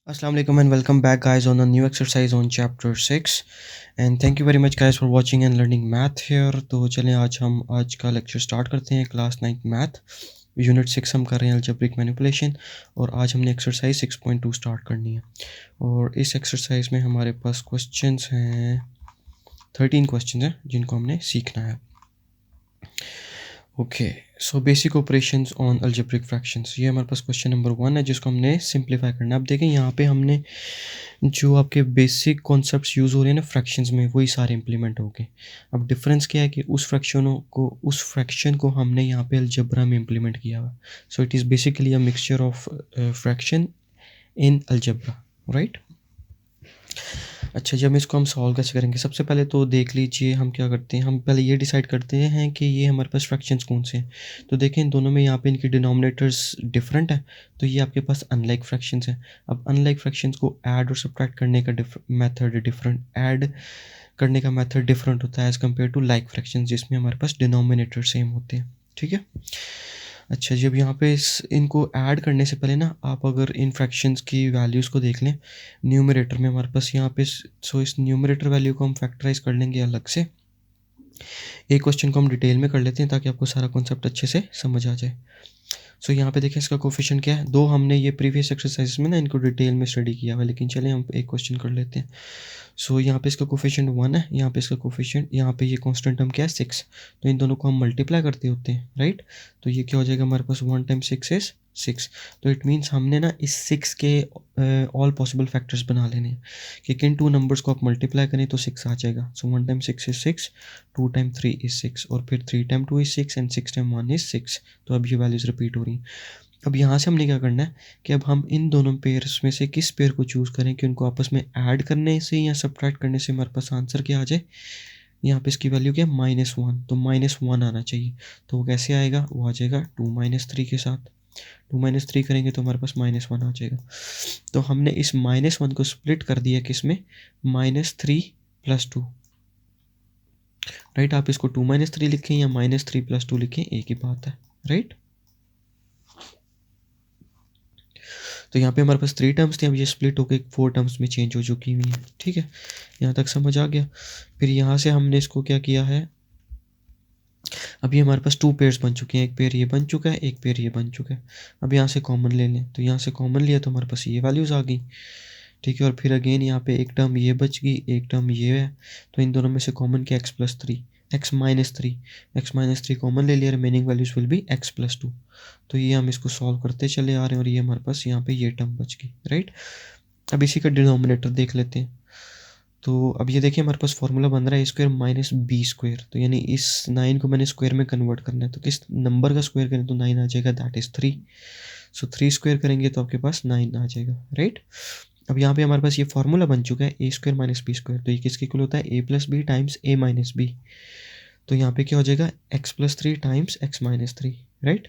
Assalamu alaikum and welcome back guys on a new exercise on chapter 6 and thank you very much guys for watching and learning math here। तो चलें आज का lecture start करते हैं। Class 9 math unit 6 हम कर रहे हैं अलजेब्रिक मैनिपुलेशन और आज हमने एक्सरसाइज 6.2 स्टार्ट करनी है और इस एक्सरसाइज में हमारे पास क्वेश्चंस हैं 13 क्वेश्चंस हैं जिनको हमने सीखना है। Okay so basic operations on algebraic fractions, ये हमारे पास क्वेश्चन नंबर 1 है जिसको हमने सिंप्लीफाई करना है। अब देखें यहाँ पे हमने जो आपके बेसिक कॉन्सेप्ट्स यूज़ हो रहे हैं ना फ्रैक्शंस में, वही सारे इंप्लीमेंट हो गए। अब डिफरेंस क्या है कि उस फ्रैक्शन को हमने यहाँ पे अलजेब्रा में इंप्लीमेंट किया हुआ। So it is basically a mixture of fraction in algebra, right. अच्छा, जब इसको हम सॉल्व कैसे करेंगे, सबसे पहले तो देख लीजिए हम क्या करते हैं। हम पहले ये डिसाइड करते हैं कि ये हमारे पास फ्रैक्शंस कौन से हैं। तो देखें इन दोनों में यहाँ पे इनकी डिनोमिनेटर्स डिफरेंट है, तो ये आपके पास अनलाइक फ्रैक्शंस हैं। अब अनलाइक फ्रैक्शंस को ऐड और सब्ट्रैक्ट करने का मेथड डिफरेंट, ऐड करने का मेथड डिफरेंट होता है as compared to like fractions जिसमें हमारे पास डिनोमिनेटर सेम होते हैं, ठीक है। अच्छा, जब यहाँ पे इनको ऐड करने से पहले ना आप अगर इन फ्रैक्शंस की वैल्यूज़ को देख लें न्यूमरेटर में हमारे पास यहाँ पे, सो इस न्यूमरेटर वैल्यू को हम फैक्टराइज कर लेंगे अलग से। एक क्वेश्चन को हम डिटेल में कर लेते हैं ताकि आपको सारा कॉन्सेप्ट अच्छे से समझ आ जाए। सो यहाँ पे देखिए इसका कोफिशिएंट क्या है। दो हमने ये प्रीवियस एक्सरसाइज में ना इनको डिटेल में स्टडी किया हुआ है, लेकिन चलिए हम एक क्वेश्चन कर लेते हैं। सो यहाँ पे इसका कोफिशिएंट 1 है, यहाँ पे इसका कोफिशिएंट, यहाँ पे ये कांस्टेंट टर्म क्या है 6। तो इन दोनों को हम मल्टीप्लाई करते होते हैं, राइट। तो ये क्या हो जाएगा हमारे पास 1 टाइम 6 इज 6। तो इट मीन्स हमने ना इस 6 के ऑल पॉसिबल फैक्टर्स बना लेने हैं कि किन टू नंबर्स को आप मल्टीप्लाई करें तो 6 आ जाएगा। सो 1 टाइम 6 इज 6, 2 टाइम 3 इज 6 और फिर 3 time 2 is 6 and 6 time 1 is 6। तो अब ये वैल्यूज़ रिपीट हो रही हैं। अब यहाँ से हमने क्या करना है कि अब हम इन दोनों पेयर्स में से किस पेयर को चूज़ करें कि उनको आपस में ऐड करने से या सब्ट्रैक्ट करने से हमारे पास आंसर क्या आ जाए। यहाँ पे इसकी वैल्यू क्या है -1, तो -1 आना चाहिए। तो वो कैसे आएगा, वो आ जाएगा 2 - 3 के साथ। 2 - 3 करेंगे तो हमारे पास -1 आ जाएगा। तो हमने इस -1 को स्प्लिट कर दिया किस में, -3 + 2, राइट। आप इसको 2 - 3 लिखें या -3 + 2 लिखें, एक ही बात है, राइट। तो यहाँ पे हमारे पास 3 टर्म्स थे, अब ये स्प्लिट होकर 4 टर्म्स में चेंज हो चुकी हुई हैं, ठीक है। यहाँ तक समझ आ गया। फिर यहाँ से हमने इसको क्या किया है, अभी हमारे पास 2 पेयर्स बन चुके हैं। एक पेयर ये बन चुका है, एक पेयर ये बन चुका है। अब यहाँ से कॉमन ले लें, तो यहाँ से कॉमन लिया तो हमारे पास ये वैल्यूज़ आ गई, ठीक है। और फिर अगेन यहाँ पे एक टर्म ये बच गई, एक टर्म ये है। तो इन दोनों में से कॉमन क्या, x+3, x-3 कॉमन ले लिया, remaining values will be x+2। तो ये हम इसको सॉल्व करते चले आ रहे हैं और ये हमारे पास यहाँ पे ये टर्म बच गई, राइट। अब इसी का डिनोमिनेटर देख लेते हैं। तो अब ये देखिए हमारे पास फार्मूला बन रहा है a² - b²। तो यानी इस 9 को मैंने स्क्वायर में कन्वर्ट करना है, तो किस नंबर का स्क्वायर करें तो 9 आ जाएगा, दैट इज़ 3। सो 3 स्क्वायर करेंगे तो आपके पास 9 आ जाएगा, राइट। अब यहाँ पे हमारे पास ये फार्मूला बन चुका है a² - b²। तो ये किसके इक्वल होता है, a+b टाइम्स a-b। तो यहाँ पे क्या हो जाएगा, x+3 टाइम्स x-3, राइट।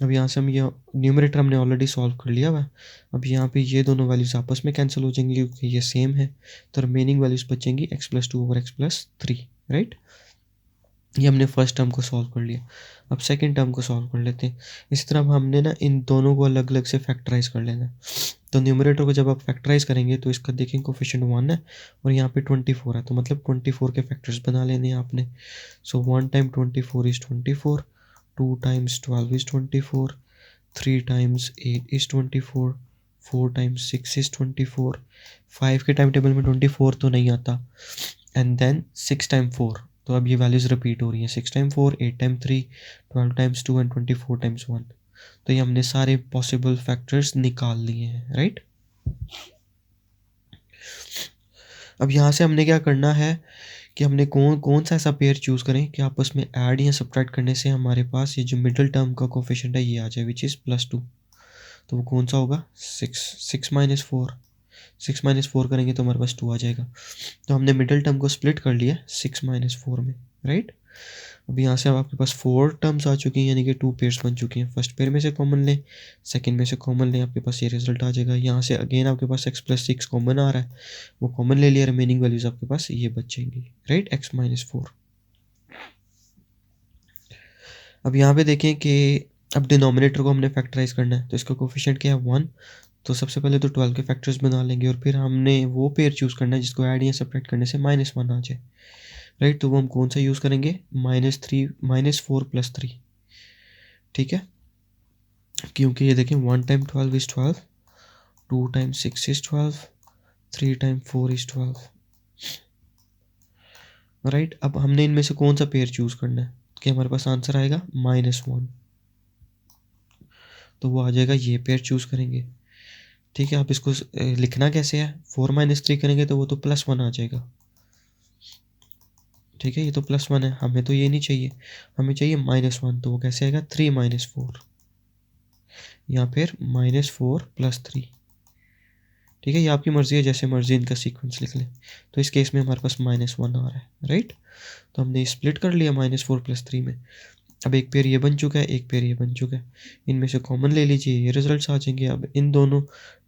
अब यहाँ से हम ये न्यूमरेटर हमने ऑलरेडी सॉल्व कर लिया हुआ। अब यहाँ पे ये दोनों वैल्यूज़ आपस में कैंसिल हो जाएंगी क्योंकि ये सेम है। तो रिमेनिंग वैल्यूज़ बचेंगी x+2 ओवर x+3, राइट। ये हमने फर्स्ट टर्म को सॉल्व कर लिया। अब सेकंड टर्म को सॉल्व कर लेते हैं। इसी तरह हमने ना इन दोनों को अलग अलग से फैक्टराइज कर लेना है। तो न्यूमरेटर को जब आप फैक्टराइज करेंगे तो इसका देखें कोफिशिएंट 1 है और यहाँ पे 24 है, तो मतलब 24 के फैक्टर्स बना लेने हैं आपने। सो 1 time 24 is 24, 2 times 12 is 24, 3 times 8 is 24, 4 times 6 is 24। 5 के टाइम टेबल में 24 तो नहीं आता, एंड देन 6 टाइम 4। तो अब ये वैल्यूज़ रिपीट हो रही हैं, 6 time 4, 8 time 3, 12 times 2 and 24 times 1। तो ये हमने सारे पॉसिबल फैक्टर्स निकाल लिए हैं, राइट। अब यहाँ से हमने क्या करना है कि हमने कौन सा ऐसा पेयर चूज़ करें कि आपस में ऐड या सब्ट्रैक्ट करने से हमारे पास ये जो मिडिल टर्म का कोफिशिएंट है ये आ जाए, विच इज़ +2। तो वो कौन सा होगा, 6 - 4 करेंगे तो हमारे पास 2 आ जाएगा। तो हमने मिडिल टर्म को स्प्लिट कर लिया 6 - 4 में, राइट। अब यहाँ से अब आपके पास 4 टर्म्स आ चुकी हैं, यानी कि 2 पेयर्स बन चुके हैं। फर्स्ट पेयर में से कॉमन लें, सेकंड में से कॉमन लें, आपके पास ये रिजल्ट आ जाएगा। यहाँ से अगेन आपके पास x+6 कॉमन आ रहा है, वो कॉमन ले लिया, रिमेनिंग वैल्यूज़ आपके पास ये बचेंगी, राइट, x-4। अब यहाँ पे देखें कि अब डिनोमिनेटर को हमने फैक्टराइज करना है, तो इसका कोफिशिएंट क्या है 1। तो सबसे पहले तो 12 के फैक्टर्स बना लेंगे और फिर हमने वो पेयर चूज़ करना है जिसको ऐड या सब्ट्रैक्ट करने से -1 आ जाए, राइट। तो वो हम कौन सा यूज़ करेंगे, -4 + 3, ठीक है। क्योंकि ये देखें 1 time 12 is 12, 2 time 6 is 12, 3 time 4 is 12, right. अब हमने इनमें से कौन सा पेयर चूज़ करना है कि हमारे पास आंसर आएगा -1, तो वो आ जाएगा, ये पेयर चूज़ करेंगे, ठीक है। आप इसको लिखना कैसे है, 4 - 3 करेंगे तो वो तो +1 आ जाएगा, ठीक है। ये तो +1 है, हमें तो ये नहीं चाहिए, हमें चाहिए -1, तो वो कैसे आएगा, 3 - 4 या फिर -4 + 3, ठीक है। ये आपकी मर्ज़ी है, जैसे मर्ज़ी इनका सीक्वेंस लिख लें। तो इस केस में हमारे पास -1 आ रहा है, राइट। तो हमने स्प्लिट कर लिया -4 + 3 में। अब एक पेयर ये बन चुका है, एक पेयर ये बन चुका है, इनमें से कॉमन ले लीजिए, ये रिजल्ट्स आ जाएंगे। अब इन दोनों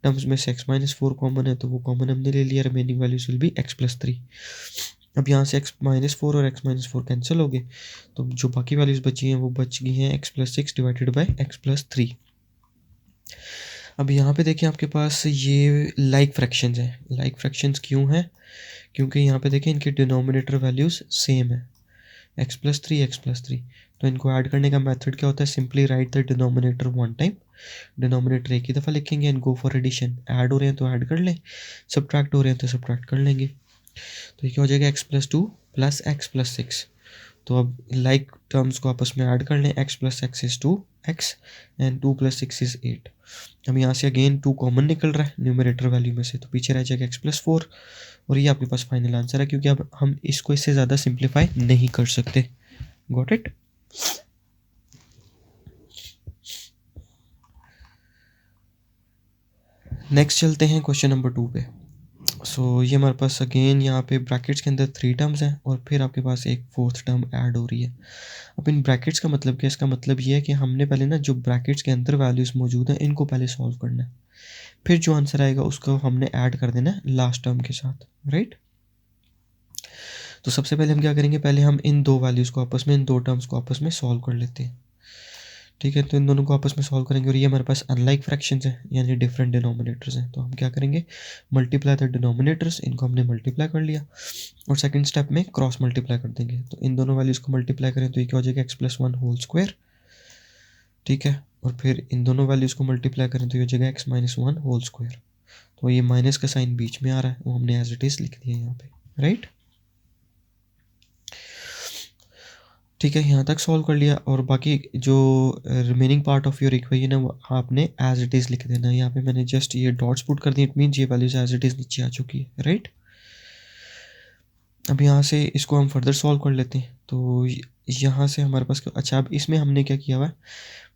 टर्म्स में से x-4 कॉमन है, तो वो कॉमन हमने ले लिया, remaining values will be x + 3। अब यहाँ से x-4 और x-4 कैंसिल हो गए, तो जो बाकी वैल्यूज बची हैं वो बच गई हैं x + 6 डिवाइडेड बाई x + 3। अब यहाँ पे देखिए आपके पास ये लाइक फ्रैक्शंस हैं। लाइक फ्रैक्शंस क्यों हैं, क्योंकि यहाँ पे देखें इनके डिनोमिनेटर वैल्यूज सेम है, x + 3 तो इनको ऐड करने का मेथड क्या होता है, simply write the denominator 1 time, denominator एक ही दफ़ा लिखेंगे and go for addition. Add हो रहे हैं तो ऐड कर लें, सब्ट्रैक्ट हो रहे हैं तो सब्ट्रैक्ट कर लेंगे। तो ये क्या हो जाएगा, x + 2 + x + 6। तो अब लाइक टर्म्स को आपस में ऐड कर लें, x + x is 2x and 2 + 6 is 8। अब यहाँ से अगेन 2 कॉमन निकल रहा है न्यूमरेटर वैल्यू में से, तो पीछे रह जाएगा x + 4 और ये आपके पास फाइनल आंसर है, क्योंकि अब हम इसको इससे ज़्यादा सिंप्लीफाई नहीं कर सकते। Got it. नेक्स्ट चलते हैं क्वेश्चन नंबर 2 पे। ये हमारे पास अगेन यहाँ पे ब्रैकेट्स के अंदर 3 टर्म्स हैं और फिर आपके पास एक 4th टर्म ऐड हो रही है। अब इन ब्रैकेट्स का मतलब क्या है, इसका मतलब ये है कि हमने पहले ना जो ब्रैकेट्स के अंदर वैल्यूज़ मौजूद हैं इनको पहले सॉल्व करना है, फिर जो आंसर आएगा उसको हमने ऐड कर देना है लास्ट टर्म के साथ, राइट। तो सबसे पहले हम क्या करेंगे, पहले हम इन दो वैल्यूज़ को आपस में, इन दो टर्म्स को आपस में सॉल्व कर लेते हैं, ठीक है। तो इन दोनों को आपस में सॉल्व करेंगे और ये हमारे पास अनलाइक फ्रैक्शंस हैं, यानी डिफरेंट डिनोमिनेटर्स हैं। तो हम क्या करेंगे, मल्टीप्लाई द डिनोमिनेटर्स, इनको हमने मल्टीप्लाई कर लिया और सेकंड स्टेप में क्रॉस मल्टीप्लाई कर देंगे। तो इन दोनों वैल्यूज़ को मल्टीप्लाई करें तो ये क्या हो जाएगा, x + 1 होल स्क्वायर, ठीक है। और फिर इन दोनों वैल्यूज़ को मल्टीप्लाई करें तो ये हो जाएगा x - 1 होल स्क्वायर। तो ये माइनस का साइन बीच में आ रहा है, वो हमने एज इट इज़ लिख दिया यहाँ पे, राइट। ठीक है, यहाँ तक सॉल्व कर लिया और बाकी जो remaining part of your equation है वो आपने एज इट इज़ लिख देना है। यहाँ पे मैंने जस्ट ये डॉट्स पुट कर दिए, इट मीन्स ये वैल्यूज एज इट इज़ नीचे आ चुकी है, राइट। अब यहाँ से इसको हम फर्दर सॉल्व कर लेते हैं। तो यहाँ से हमारे पास अच्छा, अब इसमें हमने क्या किया हुआ है,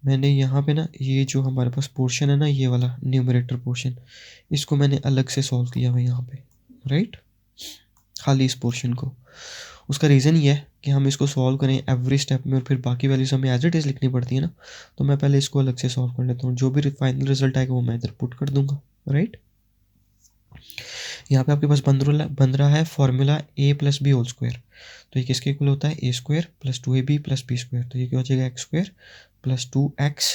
मैंने यहाँ पे ना ये जो हमारे पास पोर्शन है ना, ये वाला न्यूमरेटर पोर्शन, इसको मैंने अलग से सॉल्व किया हुआ है यहाँ पे, राइट, खाली इस पोर्शन को। उसका रीज़न ये है कि हम इसको सॉल्व करें एवरी स्टेप में और फिर बाकी वैल्यूज हमें एज इट इज़ लिखनी पड़ती है ना, तो मैं पहले इसको अलग से सॉल्व कर लेता हूँ, जो भी फाइनल रिजल्ट आएगा वो मैं इधर पुट कर दूंगा, राइट। यहाँ पे आपके पास बन रहा है formula a + b whole square, तो ये किसके इक्वल होता है, a² + 2ab + b²। तो ये क्या हो जाएगा, x² + 2x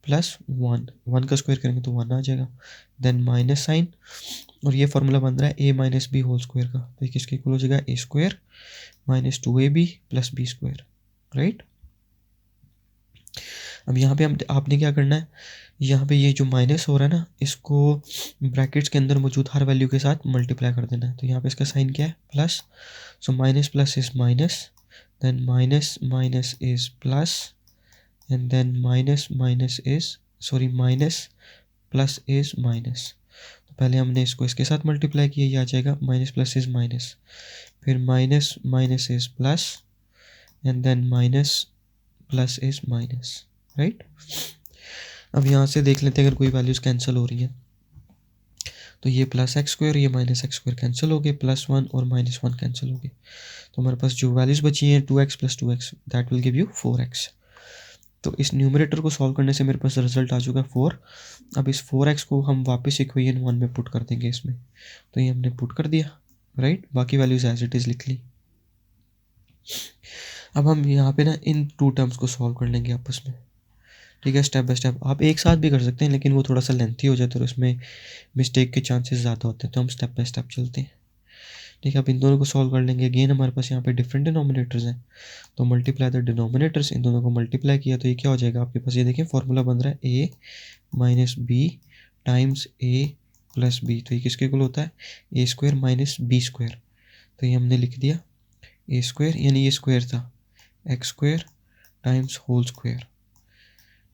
+ 1, 1 का स्क्वायर करेंगे तो 1 आ जाएगा, देन माइनस साइन, और ये फार्मूला बन रहा है a - b होल स्क्वायर का, तो ये किसके इक्वल हो जाएगा, a² - 2ab + b², राइट। अब यहाँ पे हम आपने क्या करना है, यहाँ पे ये जो माइनस हो रहा है ना, इसको ब्रैकेट्स के अंदर मौजूद हर वैल्यू के साथ मल्टीप्लाई कर देना है। तो यहाँ पे इसका साइन क्या है, plus, so minus plus is minus, then minus minus is plus, and then minus minus is minus plus is minus. तो पहले हमने इसको इसके साथ मल्टीप्लाई किया, ये आ जाएगा माइनस प्लस इज माइनस, फिर minus minus is plus, and then minus plus is minus, right. अब यहाँ से देख लेते हैं अगर कोई वैल्यूज़ कैंसिल हो रही है, तो ये +x² ये -x² कैंसिल हो गए, +1 और -1 कैंसिल हो गए, तो हमारे पास जो वैल्यूज़ बची हैं 2x + 2x that will give you 4x। तो इस न्यूमरेटर को सॉल्व करने से मेरे पास रिजल्ट आ चुका है 4। अब इस 4x को हम वापस इक्वेशन 1 में पुट कर देंगे इसमें, तो ये हमने पुट कर दिया, राइट। बाकी वैल्यूज़ एज इट इज़ लिख ली। अब हम यहाँ पे ना इन टू टर्म्स को सॉल्व कर लेंगे आपस में, ठीक है, स्टेप बाय स्टेप आप एक साथ भी कर सकते हैं, लेकिन वो थोड़ा सा लेंथी हो जाता है और उसमें मिस्टेक के चांसेस ज़्यादा होते हैं, तो हम स्टेप बाय स्टेप चलते हैं। ठीक है, अब इन दोनों को सॉल्व कर लेंगे। अगेन हमारे पास यहाँ पे डिफरेंट डिनोमिनेटर्स हैं, तो मल्टीप्लाई द डिनोमिनेटर्स, इन दोनों को मल्टीप्लाई किया तो ये क्या हो जाएगा आपके पास, ये देखिए फॉर्मूला बन रहा है A minus B times A plus B, तो ये किसके इक्वल होता है, ए स्क्वायर माइनस बी स्क्वायर। तो ये हमने लिख दिया ए स्क्वायर, यानी ये स्क्वायर था X square times whole square.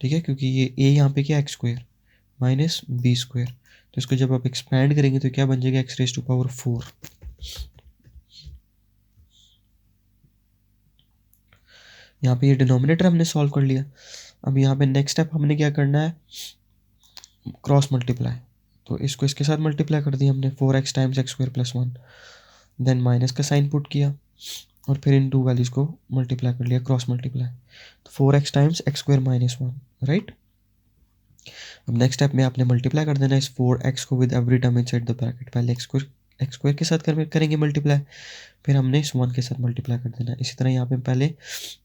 ठीक है, क्योंकि ये ए यहाँ पे क्या X square minus B square, तो इसको जब आप एक्सपैंड करेंगे तो क्या बन जाएगा एक्स रेज टू पावर 4। यहाँ पे ये डिनोमिनेटर हमने सॉल्व कर लिया। अब यहाँ पे नेक्स्ट स्टेप हमने क्या करना है, क्रॉस मल्टीप्लाई। तो इसको इसके साथ मल्टीप्लाई कर दिया हमने, 4x times X square plus 1, then minus का साइन पुट किया और फिर इन टू वैल्यूज़ को मल्टीप्लाई कर लिया, क्रॉस मल्टीप्लाई। तो 4x times X square minus 1, right. अब नेक्स्ट स्टेप में आपने मल्टीप्लाई कर देना इस 4x को with every term inside the bracket. पहले एक्स स्क्वायर के साथ करेंगे मल्टीप्लाई, फिर हमने इस 1 के साथ मल्टीप्लाई कर देना। इसी तरह यहाँ पे पहले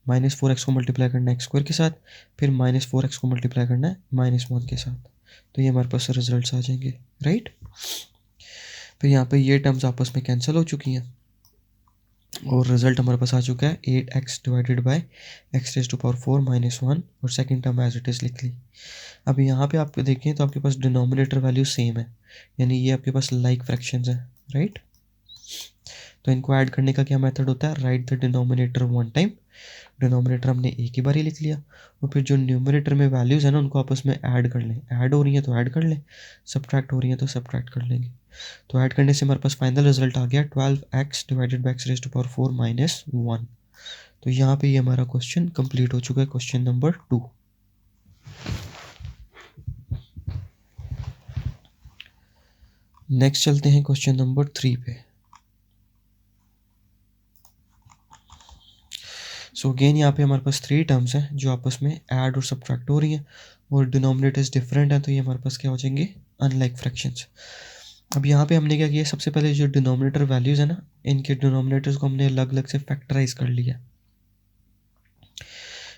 -4x को मल्टीप्लाई करना है एक्स स्क्वायर के साथ, फिर -4x को मल्टीप्लाई करना है -1 के साथ, तो ये हमारे पास रिजल्ट्स आ जाएंगे, राइट। फिर यहाँ पे ये टर्म्स आपस में कैंसिल हो चुकी हैं और रिजल्ट हमारे पास आ चुका है 8x divided by X raise to power 4 minus 1, और second term as it is लिख ली। अब यहाँ पे आप देखें तो आपके पास डिनोमिनेटर वैल्यू सेम है, यानी ये आपके पास लाइक फ्रैक्शंस हैं, राइट। तो इनको ऐड करने का क्या मेथड होता है, right the denominator one time. Denominator हमने एक ही बार ही लिख लिया, और फिर जो न्यूमरेटर में वैल्यूज़ है ना उनको आपस में ऐड कर लें, ऐड हो रही हैं तो ऐड कर लें, सब्ट्रैक्ट हो रही हैं तो सब्ट्रैक्ट कर लेंगे। तो ऐड करने से हमारे पास फाइनल रिजल्ट आ गया 12x divided by X raise to power 4 minus 1। तो यहाँ पे ये हमारा क्वेश्चन कंप्लीट हो चुका है, क्वेश्चन नंबर 2। नेक्स्ट चलते हैं क्वेश्चन नंबर 3 पे। सो अगेन यहाँ पे हमारे पास 3 टर्म्स हैं जो आपस में ऐड और सब्ट्रैक्ट हो रही हैं, और डिनोमिनेटर्स डिफरेंट हैं, तो ये हमारे पास क्या हो जाएंगे, अनलाइक फ्रैक्शंस। अब यहाँ पे हमने क्या किया, सबसे पहले जो डिनोमिनेटर वैल्यूज़ है ना, इनके डिनोमिनेटर्स को हमने अलग अलग से फैक्टराइज कर लिया।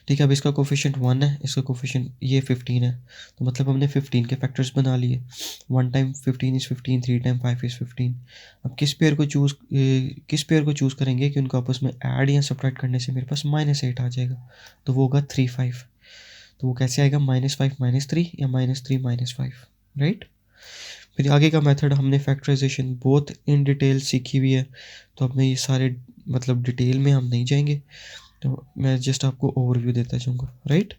ठीक है, अब इसका कोफिशिएंट 1 है, इसका कोफिशिएंट ये 15 है, तो मतलब हमने 15 के फैक्टर्स बना लिए। 1 टाइम 15 इज़ 15, 3 टाइम 5 इज़ 15। अब किस पेयर को चूज़ करेंगे कि उनको आपस में ऐड या सब्ट्रैक्ट करने से मेरे पास -8 आ जाएगा, तो वो होगा 3 5। तो वो कैसे आएगा, -5 -3 या -3 -5, राइट। फिर आगे का मेथड हमने फैक्टराइजेशन बोथ इन डिटेल सीखी हुई है, तो अब मैं ये सारे मतलब डिटेल में हम नहीं जाएंगे, तो मैं जस्ट आपको ओवरव्यू देता जाऊँगा, राइट।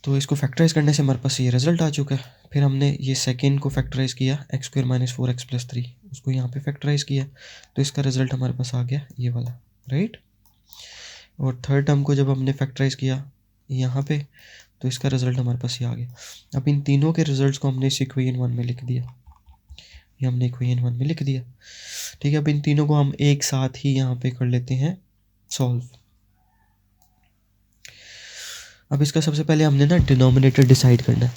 तो इसको फैक्टराइज करने से हमारे पास ये रिजल्ट आ चुका है। फिर हमने ये सेकेंड को फैक्टराइज किया, x square minus 4x plus 3, उसको यहाँ पे फैक्टराइज किया, तो इसका रिजल्ट हमारे पास आ गया ये वाला, राइट। और थर्ड टर्म को जब हमने फैक्टराइज किया यहाँ पे, तो इसका रिजल्ट हमारे पास ये आ गया। अब इन तीनों के रिजल्ट्स को हमने इस इक्वेशन 1 में लिख दिया, ये हमने इक्वेशन 1 में लिख दिया। ठीक है, अब इन तीनों को हम एक साथ ही यहाँ पे कर लेते हैं सॉल्व। अब इसका सबसे पहले हमने ना डिनोमिनेटर डिसाइड करना है,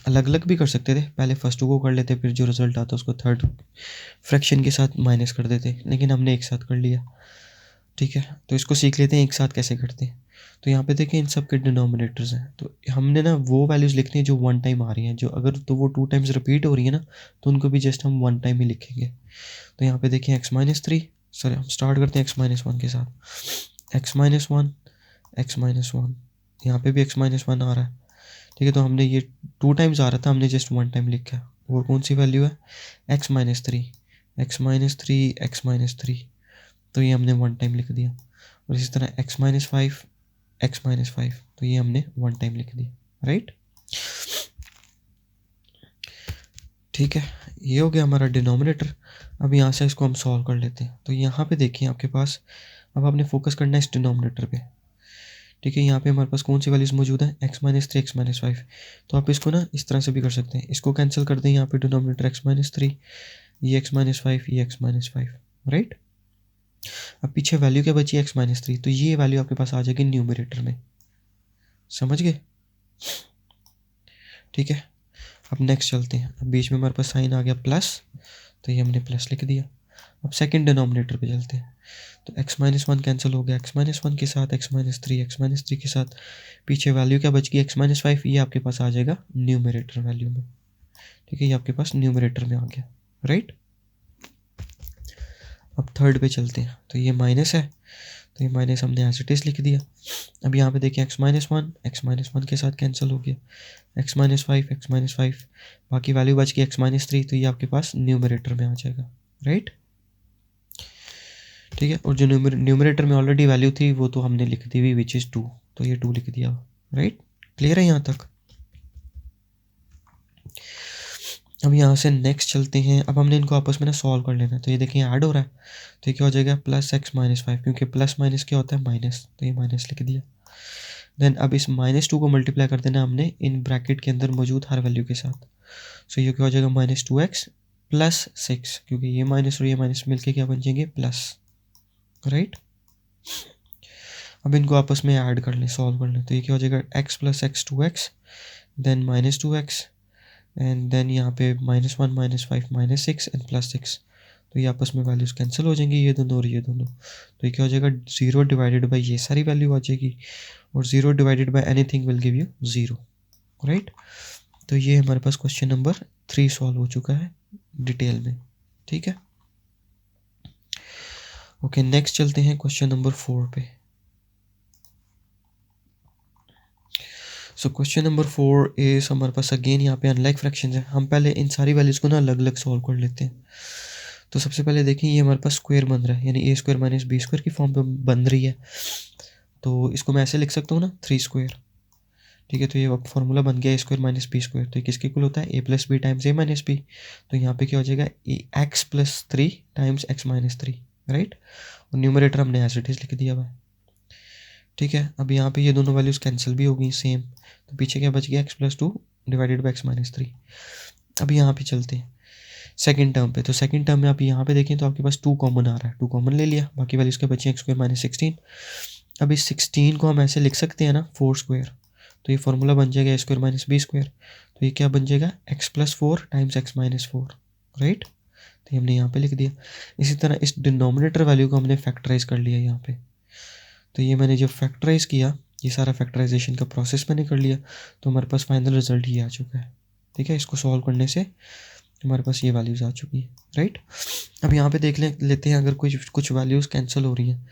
अलग अलग भी कर सकते थे, पहले फर्स्ट को कर लेते, फिर जो रिजल्ट आता उसको थर्ड फ्रैक्शन के साथ माइनस कर देते, लेकिन हमने एक साथ कर लिया। ठीक है, तो इसको सीख लेते हैं एक साथ कैसे करते हैं। तो यहाँ पे देखें इन सब के डिनोमिनेटर्स हैं, तो हमने ना वो वैल्यूज़ लिखनी है जो 1 टाइम आ रही हैं, जो अगर तो वो 2 टाइम्स रिपीट हो रही है ना, तो उनको भी जस्ट हम 1 टाइम ही लिखेंगे। तो यहाँ पे देखें x-3, सॉरी हम स्टार्ट करते हैं x-1 के साथ, x-1 x-1, यहाँ पे भी x-1 आ रहा है। ठीक है, तो हमने ये 2 टाइम्स आ रहा था, हमने जस्ट 1 टाइम लिखा है। और कौन सी वैल्यू है, x-3 x-3 x-3, तो ये हमने 1 टाइम लिख दिया। और इसी तरह x-5 x-5, तो ये हमने 1 टाइम लिख दिया, राइट। ठीक है, ये हो गया हमारा डिनोमिनेटर। अब यहाँ से इसको हम सॉल्व कर लेते हैं। तो यहाँ पे देखिए आपके पास, अब आपने फोकस करना है इस डिनोमिनेटर पे। ठीक है, यहाँ पे हमारे पास कौन सी वैल्यूज़ मौजूद है, x-3 x-5। तो आप इसको ना इस तरह से भी कर सकते हैं, इसको कैंसिल कर दें, यहाँ पे डिनोमिनेटर x-3, ये x-5, ये x-5, राइट। अब पीछे वैल्यू क्या बची, x-3, तो ये वैल्यू आपके पास आ जाएगी न्यूमरेटर में, समझ गए। ठीक है, अब नेक्स्ट चलते हैं। अब बीच में हमारे पास साइन आ गया प्लस, तो ये हमने प्लस लिख दिया। अब सेकंड डिनोमिनेटर पे चलते हैं, तो x-1 कैंसिल हो गया, x-1 के साथ x-3 के साथ पीछे वैल्यू क्या बच गई, x-5, ये आपके पास आ जाएगा न्यूमरेटर वैल्यू में, ठीक है, ये आपके पास न्यूमरेटर में आ गया, राइट। अब थर्ड पे चलते हैं, तो ये माइनस है, तो ये माइनस हमने एज इट इज लिख दिया। अब यहाँ पे देखिए x-1 के साथ कैंसिल हो गया, x-5, बाकी वैल्यू बच गई x-3, तो ये आपके पास न्यूमरेटर में आ जाएगा, राइट, ठीक है। और जो न्यूमरेटर में ऑलरेडी वैल्यू थी वो तो हमने लिख दी हुई, विच इज़ 2, तो ये 2 लिख दिया, राइट, क्लियर है यहाँ तक। अब यहाँ से नेक्स्ट चलते हैं, अब हमने इनको आपस में ना सॉल्व कर लेना है, तो ये देखिए ऐड हो रहा है, तो ये क्या हो जाएगा +x-5, क्योंकि प्लस माइनस क्या होता है माइनस, तो ये माइनस लिख दिया। देन अब इस -2 को मल्टीप्लाई कर देना हमने इन ब्रैकेट के अंदर मौजूद हर वैल्यू के साथ, सो ये क्या हो जाएगा -2x + 6, क्योंकि ये माइनस और ये माइनस मिलके क्या बन जाएंगे प्लस, राइट। अब इनको आपस में ऐड कर लें, सॉल्व कर लें, तो ये क्या हो जाएगा x + x 2x, then -2x, and then यहाँ पे -1 -5 -6 एंड +6, तो ये आपस में वैल्यूज कैंसिल हो जाएंगी, ये दोनों और ये दोनों, तो ये क्या हो जाएगा 0 डिवाइडेड बाई ये सारी वैल्यू आ जाएगी, और 0 divided by anything will give you 0, right. तो ये हमारे पास क्वेश्चन नंबर 3 सॉल्व हो चुका है डिटेल में, ठीक है। ओके, नेक्स्ट चलते हैं क्वेश्चन नंबर 4 पे। सो क्वेश्चन नंबर 4 इज हमारे पास अगेन यहाँ पे अनलाइक फ्रैक्शंस है। हम पहले इन सारी वैल्यूज़ को ना अलग अलग सॉल्व कर लेते हैं। तो सबसे पहले देखें, ये हमारे पास स्क्वायर बन रहा है, यानी a² - b² की फॉर्म पे बन रही है, तो इसको मैं ऐसे लिख सकता हूँ ना 3², ठीक है। तो ये फॉर्मूला बन गया a² - b², तो ये किसके इक्वल होता है a + b times a - b, तो यहाँ पे क्या हो जाएगा x + 3 टाइम्स x - 3, राइट, और न्यूमरेटर हमने एज इट इज लिख दिया हुआ है, ठीक है। अब यहाँ पे ये दोनों वैल्यूज़ कैंसिल भी हो गई सेम, तो पीछे क्या बच गया x + 2 डिवाइडेड बाई x - 3। अब यहाँ पे चलते हैं सेकंड टर्म पे, तो सेकंड टर्म में आप यहाँ पे देखें तो आपके पास 2 कॉमन आ रहा है, 2 कॉमन ले लिया, बाकी वैल्यूज़ के बचे x² - 16। अब इस 16 को हम ऐसे लिख सकते हैं ना 4², तो ये फार्मूला बन जाएगा a² - b², तो ये क्या बन जाएगा x + 4 टाइम्स x - 4, राइट, तो ये हमने यहाँ पे लिख दिया। इसी तरह इस डिनोमिनेटर वैल्यू को हमने फैक्टराइज कर लिया यहाँ पे, तो ये मैंने जब फैक्टराइज किया, ये सारा फैक्टराइजेशन का प्रोसेस मैंने कर लिया, तो हमारे पास फाइनल रिजल्ट ये आ चुका है, ठीक है। इसको सॉल्व करने से हमारे पास ये वैल्यूज़ आ चुकी है, राइट। अब यहाँ पे देख लेते हैं, अगर कुछ वैल्यूज़ कैंसिल हो रही हैं,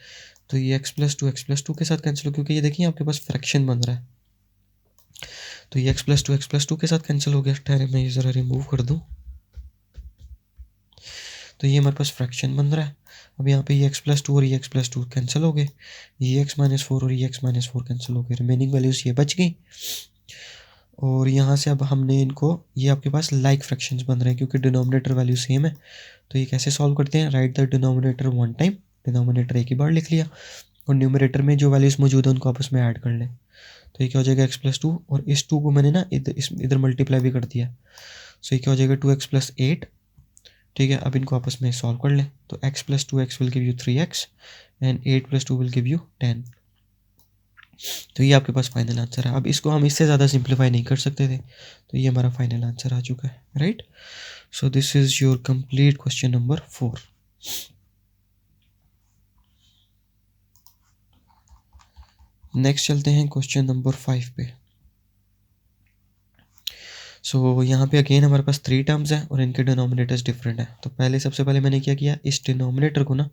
तो ये x + 2 के साथ कैंसिल हो, क्योंकि ये देखिए आपके पास फ्रैक्शन बन रहा है, तो ये x + 2 के साथ कैंसिल हो गया। ठहरे मैं ये ज़रा रिमूव कर दूँ, तो ये हमारे पास फ्रैक्शन बन रहा है। अब यहाँ पे ये x + 2 और ये x + 2 कैंसिल हो गए, ये x - 4 और ये x - 4 कैंसिल हो गए, रिमेनिंग वैल्यूज़ ये बच गई। और यहाँ से अब हमने इनको, ये आपके पास लाइक फ्रैक्शंस बन रहे हैं क्योंकि डिनोमिनेटर वैल्यू सेम है, तो ये कैसे सॉल्व करते हैं, right the denominator 1 time, denominator एक ही बार लिख लिया, और न्यूमरेटर में जो वैल्यूज़ मौजूद है उनको आपस में ऐड कर लें, तो ये क्या हो जाएगा x + 2, और इस 2 को मैंने ना इधर मल्टीप्लाई भी कर दिया, सो ये क्या हो जाएगा 2x + 8, ठीक है। अब इनको आपस में सॉल्व कर लें, तो x + 2x will give you 3x and 8 + 2 will give you 10, तो ये आपके पास फाइनल आंसर है। अब इसको हम इससे ज़्यादा सिंप्लीफाई नहीं कर सकते थे, तो ये हमारा फाइनल आंसर आ चुका है, right. So this is your complete question number 4। Next चलते हैं क्वेश्चन नंबर 5 पे। सो यहाँ पे अगेन हमारे पास 3 टर्म्स हैं और इनके डिनोमिनेटर्स डिफरेंट हैं, तो सबसे पहले मैंने क्या किया, इस डिनोमिनेटर को ना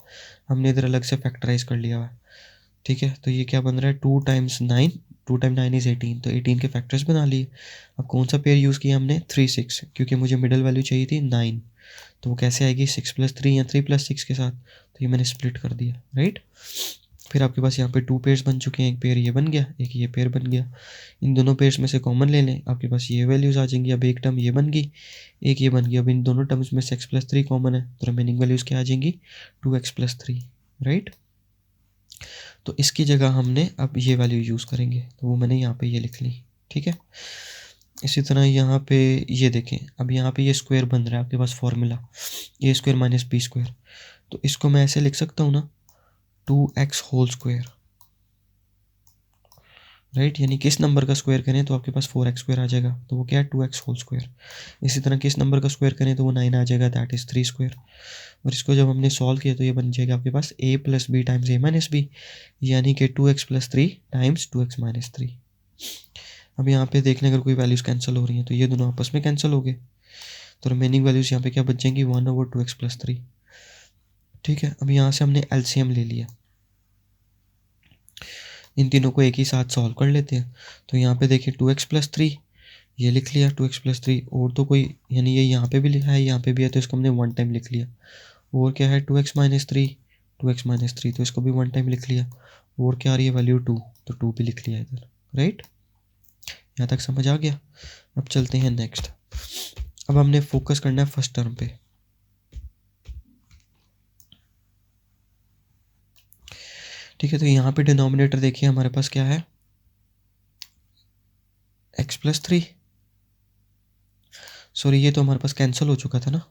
हमने इधर अलग से फैक्टराइज कर लिया हुआ है, ठीक है। तो ये क्या बन रहा है 2 × 9, 2 × 9 = 18, तो 18 के फैक्टर्स बना लिए। अब कौन सा पेयर यूज़ किया हमने 3 6, क्योंकि मुझे मिडल वैल्यू चाहिए थी 9, तो वो कैसे आएगी 6 + 3 या 3 + 6 के साथ, तो ये मैंने स्प्लिट कर दिया, राइट। फिर आपके पास यहाँ पे 2 पेयर्स बन चुके हैं, एक पेयर ये बन गया, एक ये पेयर बन गया, इन दोनों पेयर्स में से कॉमन ले लें, आपके पास ये वैल्यूज़ आ जाएंगी। अब एक टर्म ये बन गई, एक ये बन गई, अब इन दोनों टर्म्स में से x + 3 कॉमन है, तो रिमेनिंग वैल्यूज़ क्या आ जाएंगी 2x + 3, राइट। तो इसकी जगह हमने अब ये वैल्यू यूज़ करेंगे, तो वो मैंने यहाँ पे ये लिख ली, ठीक है। इसी तरह यहाँ पे ये देखें, अब यहाँ पे ये स्क्वायर बन रहा है आपके पास फॉर्मूला a² - b², तो इसको मैं ऐसे लिख सकता हूँ ना 2x होल स्क्वायर, राइट। यानी किस नंबर का स्क्वायर करें तो आपके पास 4x² आ जाएगा, तो वो क्या है 2x²। इसी तरह किस नंबर का स्क्वायर करें तो वो 9 आ जाएगा, दैट इज़ 3²। और इसको जब हमने सॉल्व किया तो ये बन जाएगा आपके पास a + b times a - b, यानी कि 2x + 3 टाइम्स 2x - 3। अब यहाँ पे देखने अगर कोई वैल्यूज़ कैंसिल हो रही हैं तो ये दोनों आपस में कैंसिल हो गए, तो रिमेनिंग वैल्यूज़ यहाँ पे क्या बच जाएंगी 1/2x + 3। ठीक है, अब यहाँ से हमने एलसीएम ले लिया, इन तीनों को एक ही साथ सॉल्व कर लेते हैं। तो यहाँ पे देखिए 2x + 3 ये लिख लिया, 2x + 3, और तो कोई यानी ये यहाँ पे भी लिखा है, यहाँ पे भी है, तो इसको हमने 1 टाइम लिख लिया। और क्या है 2x - 3, 2x - 3, तो इसको भी 1 टाइम लिख लिया। और क्या आ रही है वैल्यू 2, तो 2 भी लिख लिया इधर, राइट। यहाँ तक समझ आ गया। अब चलते हैं नेक्स्ट। अब हमने फोकस करना है फर्स्ट टर्म पे। ठीक है, तो यहाँ पे डिनोमिनेटर देखिए हमारे पास क्या है, x + 3। सॉरी, ये तो हमारे पास कैंसिल हो चुका था ना।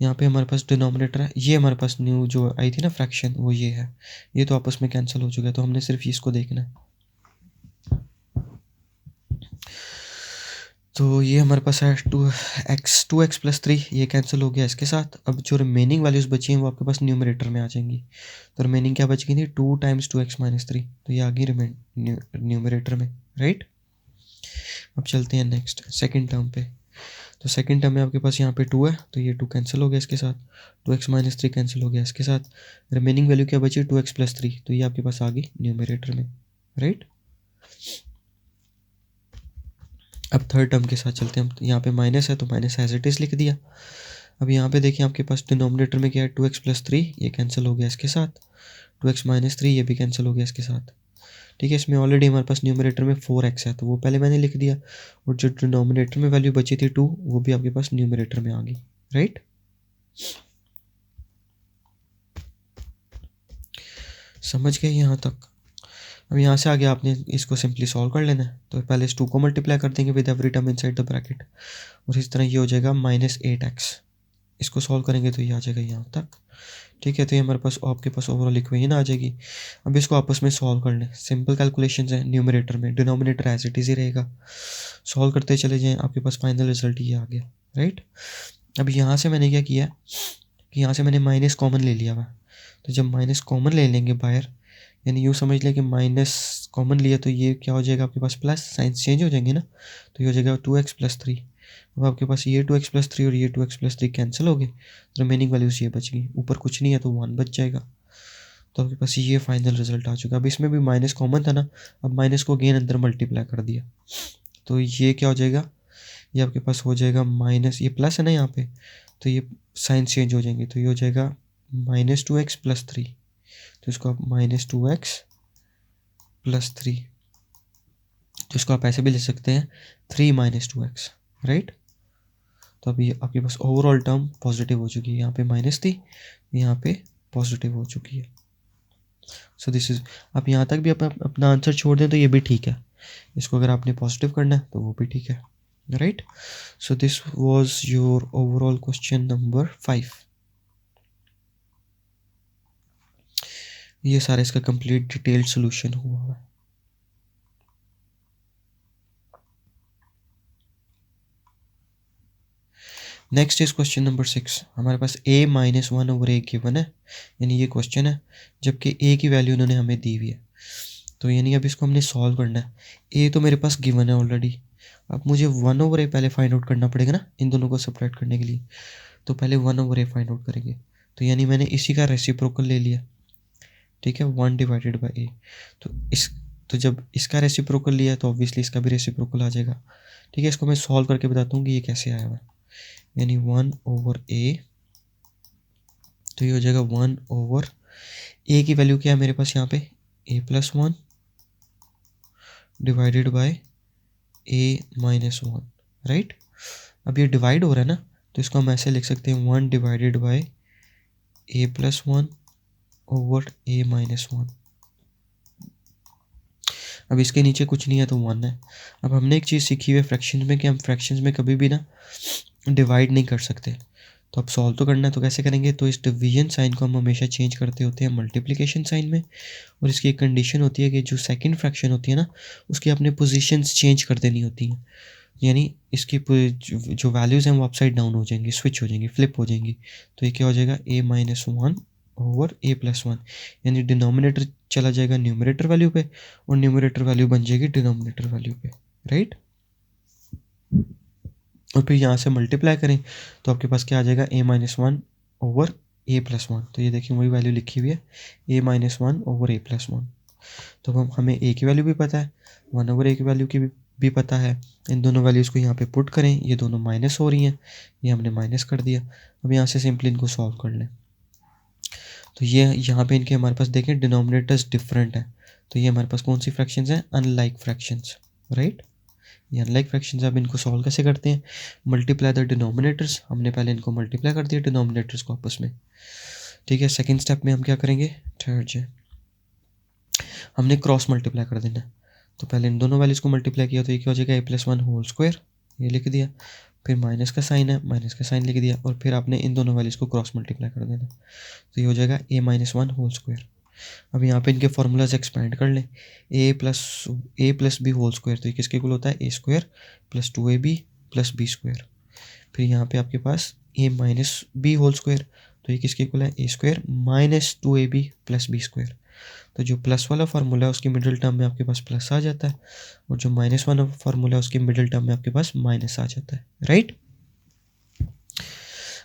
यहाँ पे हमारे पास डिनोमिनेटर है, ये हमारे पास न्यू जो आई थी ना फ्रैक्शन, वो ये है। ये तो आपस में कैंसिल हो चुका है, तो हमने सिर्फ इसको देखना है। तो ये हमारे पास है 2x + 3, ये कैंसिल हो गया इसके साथ। अब जो रिमेनिंग वैल्यूज़ बची हैं वो आपके पास न्यूमरेटर में आ जाएंगी। तो रिमेनिंग क्या बच गई थी 2 टाइम्स 2x - 3, तो ये आ गई न्यूमरेटर में, राइट। अब चलते हैं नेक्स्ट सेकंड टर्म पे। तो सेकंड टर्म में आपके पास यहाँ पे 2 है, तो ये 2 कैंसिल हो गया इसके साथ, 2x - 3 कैंसिल हो गया इसके साथ। रिमेनिंग वैल्यू क्या बची 2x + 3, तो ये आपके पास आ गई न्यूमरेटर में, राइट। अब थर्ड टर्म के साथ चलते हैं हम। यहाँ पे माइनस है तो माइनस एज इट इज़ लिख दिया। अब यहाँ पे देखिए आपके पास डिनोमिनेटर में क्या है 2x + 3, ये कैंसिल हो गया इसके साथ। 2x - 3 ये भी कैंसिल हो गया इसके साथ। ठीक है, इसमें ऑलरेडी हमारे पास न्यूमरेटर में 4x है, तो वो पहले मैंने लिख दिया। और जो डिनोमिनेटर में वैल्यू बची थी 2, वो भी आपके पास न्यूमरेटर में आ गई, राइट। समझ गए यहाँ तक। अब यहाँ से आगे आपने इसको सिंपली सॉल्व कर लेना है। तो पहले इस 2 को मल्टीप्लाई कर देंगे with every term inside the bracket, और इस तरह ये हो जाएगा -8x। इसको सॉल्व करेंगे तो ये आ जाएगा यहाँ तक। ठीक है, तो ये हमारे पास आपके पास ओवरऑल इक्वेशन आ जाएगी। अब इसको आपस में सॉल्व कर लें, सिंपल कैलकुलेशंस है न्यूमरेटर में, डिनोमिनेटर एज इट इज़ ही रहेगा। सॉल्व करते चले जाएं, आपके पास फाइनल रिजल्ट ये आ गया, राइट। अब यहाँ से मैंने क्या किया कि यहाँ से मैंने माइनस कॉमन ले लिया हुआ। तो जब माइनस कॉमन ले लेंगे बाहर, यानी यूँ समझ लें कि माइनस कॉमन लिया, तो ये क्या हो जाएगा आपके पास प्लस, साइंस चेंज हो जाएंगे ना, तो ये हो जाएगा 2x + 3। अब आपके पास ये 2x + 3 और ये 2x + 3 कैंसिल हो गए, रिमेनिंग वैल्यूज़ ये बच गई। ऊपर कुछ नहीं है तो 1 बच जाएगा। तो आपके पास ये फाइनल रिजल्ट आ चुका है। अब इसमें भी माइनस कॉमन था ना, अब माइनस को अगेन अंदर मल्टीप्लाई कर दिया, तो ये क्या हो जाएगा, ये आपके पास हो जाएगा माइनस, ये प्लस है ना यहाँ पे, तो ये साइन चेंज हो जाएंगे, तो ये हो जाएगा -2x + 3। तो इसको आप -2x + 3, तो इसको आप ऐसे भी लिख सकते हैं 3 - 2x, राइट। तो अभी आपके पास ओवरऑल टर्म पॉजिटिव हो चुकी है, यहाँ पे माइनस थी, यहाँ पे पॉजिटिव हो चुकी है। सो दिस इज, आप यहाँ तक भी अपना आंसर छोड़ दें तो ये भी ठीक है। इसको अगर आपने पॉजिटिव करना है तो वो भी ठीक है, right. So this was your overall question number 5। ये सारा इसका कंप्लीट डिटेल्ड सोल्यूशन हुआ है। Next is question number 6। हमारे पास a - 1/a गिवन है, यानी ये क्वेश्चन है, जबकि a की वैल्यू उन्होंने हमें दी हुई है। तो यानी अब इसको हमने सॉल्व करना है। a तो मेरे पास गिवन है ऑलरेडी, अब मुझे 1/a पहले फाइंड आउट करना पड़ेगा ना इन दोनों को सेपरेट करने के लिए। तो पहले 1/a फाइंड आउट करेंगे, तो यानी मैंने इसी का रेसिप्रोकल ले लिया, ठीक है, 1/a। तो जब इसका रेसिप्रोकल लिया तो ऑब्वियसली इसका भी रेसिप्रोकल आ जाएगा। ठीक है, इसको मैं सॉल्व करके बताता हूँ कि ये कैसे आया हुआ है। यानी 1/a, तो ये हो जाएगा 1/a की वैल्यू क्या है मेरे पास यहाँ पे a + 1 divided by a - 1, right. अब ये डिवाइड हो रहा है ना, तो इसको हम ऐसे लिख सकते हैं 1 divided by a + 1 over a - 1। अब इसके नीचे कुछ नहीं है तो 1 है। अब हमने एक चीज़ सीखी हुई है फ्रैक्शन में कि हम फ्रैक्शंस में कभी भी ना डिवाइड नहीं कर सकते। तो अब सॉल्व तो करना है, तो कैसे करेंगे? तो इस डिवीजन साइन को हम हमेशा चेंज करते होते हैं मल्टीप्लिकेशन साइन में, और इसकी एक कंडीशन होती है कि जो सेकंड फ्रैक्शन होती है ना, उसकी अपने पोजीशंस चेंज कर देनी होती हैं, यानी इसकी जो वैल्यूज़ हैं वो अपसाइड डाउन हो जाएंगी, स्विच हो जाएंगी, फ्लिप हो जाएंगी। तो ये क्या हो जाएगा? a-1 ओवर a+1, यानी डिनोमिनेटर चला जाएगा न्यूमरेटर वैल्यू पे और न्यूमरेटर वैल्यू बन जाएगी डिनोमिनेटर वैल्यू पे, राइट। और फिर यहाँ से मल्टीप्लाई करें तो आपके पास क्या आ जाएगा? a-1 over a+1। तो ये देखिए वही वैल्यू लिखी हुई है, a-1 ओवर a+1। तो हम हमें a की वैल्यू भी पता है, 1 ओवर a की वैल्यू की भी पता है। इन दोनों वैल्यूज़ को यहाँ पे पुट करें, ये दोनों माइनस हो रही हैं, ये हमने माइनस कर दिया। अब यहाँ से सिंपली इनको सॉल्व कर लें। तो ये यहाँ पे इनके हमारे पास देखें डिनोमिनेटर्स डिफरेंट है, तो ये हमारे पास कौन सी फ्रैक्शंस हैं? Unlike fractions, right. ये अनलाइक फ्रैक्शंस। अब इनको सॉल्व कैसे करते हैं? Multiply the denominators. हमने पहले इनको मल्टीप्लाई कर दिया डिनोमिनेटर्स को आपस में, ठीक है। सेकंड स्टेप में हम क्या करेंगे? थर्ड जो हमने क्रॉस मल्टीप्लाई कर देना है। तो पहले इन दोनों वैल्यूज़ को मल्टीप्लाई किया तो ये क्या हो जाएगा? a+1 होल स्क्वायर, ये लिख दिया। फिर माइनस का साइन है, माइनस का साइन लिख दिया, और फिर आपने इन दोनों वैल्यूज़ को क्रॉस मल्टीप्लाई कर देना। तो ये हो जाएगा a-1 होल स्क्वायर। अब यहाँ पे इनके फार्मूलाज एक्सपेंड कर लें। a+b होल स्क्वायर, तो ये किसके इक्वल होता है? a square plus 2ab plus b square. फिर यहाँ पे आपके पास a-b होल स्क्वायर, तो ये किसके इक्वल है? a square minus 2ab plus b square. तो जो प्लस वाला फार्मूला है उसकी मिडिल टर्म में आपके पास प्लस आ जाता है, और जो माइनस वाला फार्मूला है उसकी मिडिल टर्म में आपके पास माइनस आ जाता है, राइट।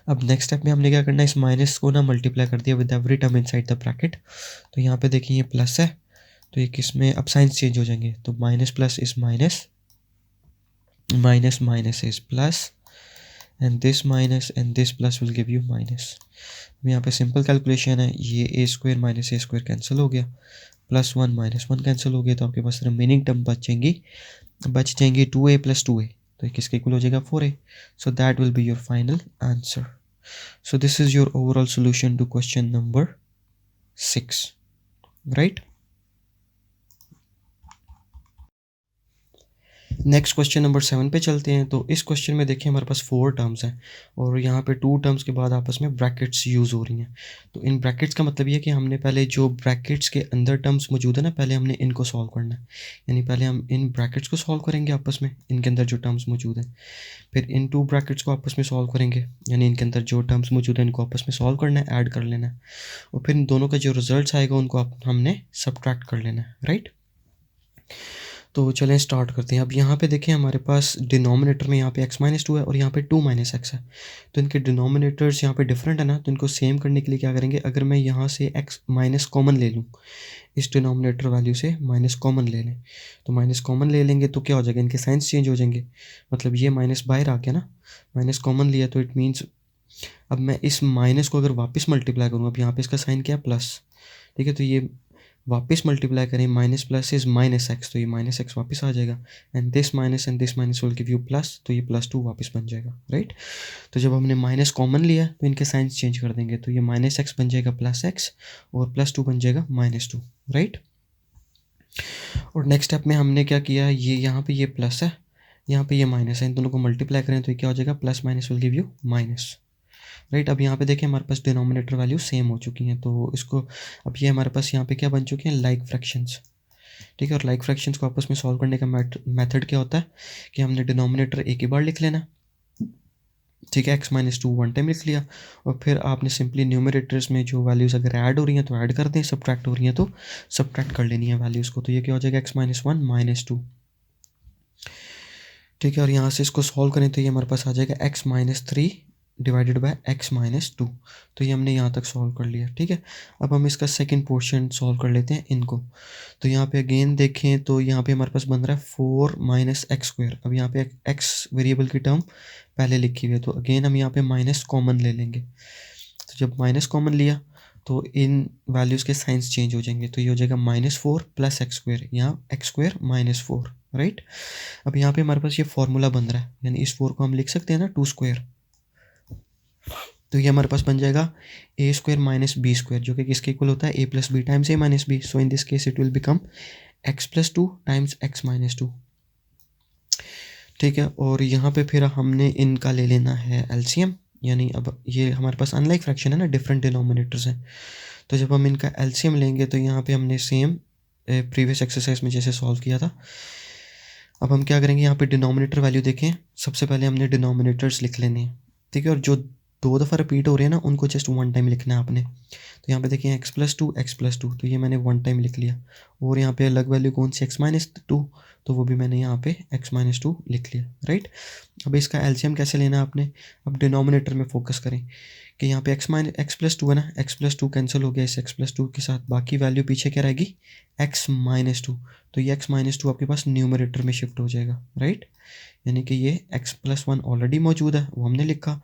अब नेक्स्ट स्टेप में हमने क्या करना है? इस माइनस को ना मल्टीप्लाई कर दिया with every term inside the bracket. तो यहाँ पे देखिए ये प्लस है, तो ये किस में अब साइंस चेंज हो जाएंगे, तो minus plus is minus, minus minus is plus, and this plus will give you minus. यहाँ पे सिंपल कैलकुलेशन है, ये a square minus a square cancel हो गया, +1 -1 कैंसिल हो गया, तो आपके पास रिमेनिंग टर्म बच जाएंगी 2a प्लस 2a, तो ये किसके इक्वल हो जाएगा? 4a। So that will be your final answer. So this is your overall solution to question number 6, right. Next question number 7 पे चलते हैं। तो इस क्वेश्चन में देखिए हमारे पास 4 टर्म्स हैं, और यहाँ पे 2 टर्म्स के बाद आपस में ब्रैकेट्स यूज़ हो रही हैं। तो इन ब्रैकेट्स का मतलब ये है कि हमने पहले जो ब्रैकेट्स के अंदर टर्म्स मौजूद है ना, पहले हमने इनको सॉल्व करना है, यानी पहले हम इन ब्रैकेट्स को सॉल्व करेंगे आपस में, इनके अंदर जो टर्म्स मौजूद हैं। फिर इन 2 ब्रैकेट्स को आपस में सॉल्व करेंगे, यानी इनके अंदर जो टर्म्स मौजूद हैं इनको आपस में सॉल्व करना है, ऐड कर लेना है, और फिर इन दोनों का जो रिजल्ट आएगा उनको हमने सब्ट्रैक्ट कर लेना है, राइट। तो चलें स्टार्ट करते हैं। अब यहाँ पे देखें हमारे पास डिनोमिनेटर में यहाँ पे x-2 है और यहाँ पे 2 - x है, तो इनके डिनोमिनेटर्स यहाँ पे डिफरेंट है ना, तो इनको सेम करने के लिए क्या करेंगे? अगर मैं यहाँ से x माइनस कॉमन ले लूँ, इस डिनोमिनेटर वैल्यू से माइनस कॉमन ले लें, तो माइनस कॉमन ले लेंगे तो क्या हो जाएगा? इनके साइंस चेंज हो जाएंगे, मतलब ये माइनस बाहर आ गया ना, माइनस कॉमन लिया तो इट मीन्स अब मैं इस माइनस को अगर वापस मल्टीप्लाई करूँ, अब यहाँ पे इसका साइन क्या है? प्लस, ठीक है। तो ये वापस मल्टीप्लाई करें, माइनस प्लस इज -x, तो ये -x वापस आ जाएगा, and this minus will give you plus, तो ये +2 वापस बन जाएगा, राइट। तो जब हमने माइनस कॉमन लिया तो इनके साइंस चेंज कर देंगे, तो ये -x बन जाएगा +x और +2 बन जाएगा -2, राइट। और नेक्स्ट स्टेप में हमने क्या किया? ये यहाँ पे ये प्लस है, यहाँ पे ये माइनस है, इन दोनों को मल्टीप्लाई करें तो ये क्या हो जाएगा? Plus minus will give you minus, right. अब यहाँ पे देखें हमारे पास डिनोमिनेटर वैल्यू सेम हो चुकी हैं, तो इसको अब ये हमारे पास यहाँ पे क्या बन चुके हैं? लाइक फ्रैक्शंस, ठीक है। और लाइक फ्रैक्शंस को आपस में सॉल्व करने का मेथड क्या होता है कि हमने डिनोमिनेटर एक ही बार लिख लेना, ठीक है। x-2 वन टाइम लिख लिया, और फिर आपने सिंपली न्यूमरेटर्स में जो वैल्यूज़ अगर ऐड हो रही हैं तो ऐड कर दें, सब्ट्रैक्ट हो रही हैं तो सब्ट्रैक्ट कर लेनी है वैल्यूज़ को। तो ये क्या हो जाएगा? x-1 -2, ठीक है। और यहाँ से इसको सॉल्व करें तो ये हमारे पास आ जाएगा x-3 डिवाइडेड बाय x-2, तो ये हमने यहाँ तक सॉल्व कर लिया, ठीक है। अब हम इसका सेकंड पोर्शन सॉल्व कर लेते हैं इनको। तो यहाँ पे अगेन देखें तो यहाँ पे हमारे पास बन रहा है 4 - x²। अब यहाँ पे x वेरिएबल की टर्म पहले लिखी हुई है, तो अगेन हम यहाँ पे माइनस कॉमन ले लेंगे। तो जब माइनस कॉमन लिया तो इन वैल्यूज़ के साइंस चेंज हो जाएंगे, तो ये हो जाएगा -4 + x², यहाँ x² -4, राइट। अब यहाँ पे हमारे पास ये फॉर्मूला बन रहा है, यानी इस 4 को हम लिख सकते हैं ना 2², तो ये हमारे पास बन जाएगा a² - b², जो कि किसके इक्वल होता है? a + b times a - b, so in this case it will become x+2 times x-2, ठीक है। और यहाँ पे फिर हमने इनका ले लेना है एलसीएम, यानी अब ये हमारे पास अनलाइक फ्रैक्शन है ना, डिफरेंट डिनोमिनेटर्स हैं, तो जब हम इनका एलसीएम लेंगे तो यहाँ पे हमने सेम प्रीवियस एक्सरसाइज में जैसे सॉल्व किया था। अब हम क्या करेंगे, यहाँ पे डिनोमिनेटर वैल्यू देखें, सबसे पहले हमने डिनोमिनेटर्स लिख लेने हैं, ठीक है, और जो 2 दफ़ा रिपीट हो रहे हैं ना उनको जस्ट 1 टाइम लिखना है आपने। तो यहाँ पे देखिए x+2 तो ये मैंने 1 टाइम लिख लिया, और यहाँ पे अलग वैल्यू कौन सी x-2, तो वो भी मैंने यहाँ पे x-2 लिख लिया, राइट। अब इसका एलसीएम कैसे लेना है आपने, अब डिनोमिनेटर में फोकस करें कि यहाँ पे x+2 है ना, x+2 कैंसिल हो गया इस x+2 के साथ, बाकी वैल्यू पीछे क्या रहेगी x-2, तो ये x-2 आपके पास न्यूमरेटर में शिफ्ट हो जाएगा, राइट। यानी कि ये x+1 ऑलरेडी मौजूद है, वो हमने लिखा,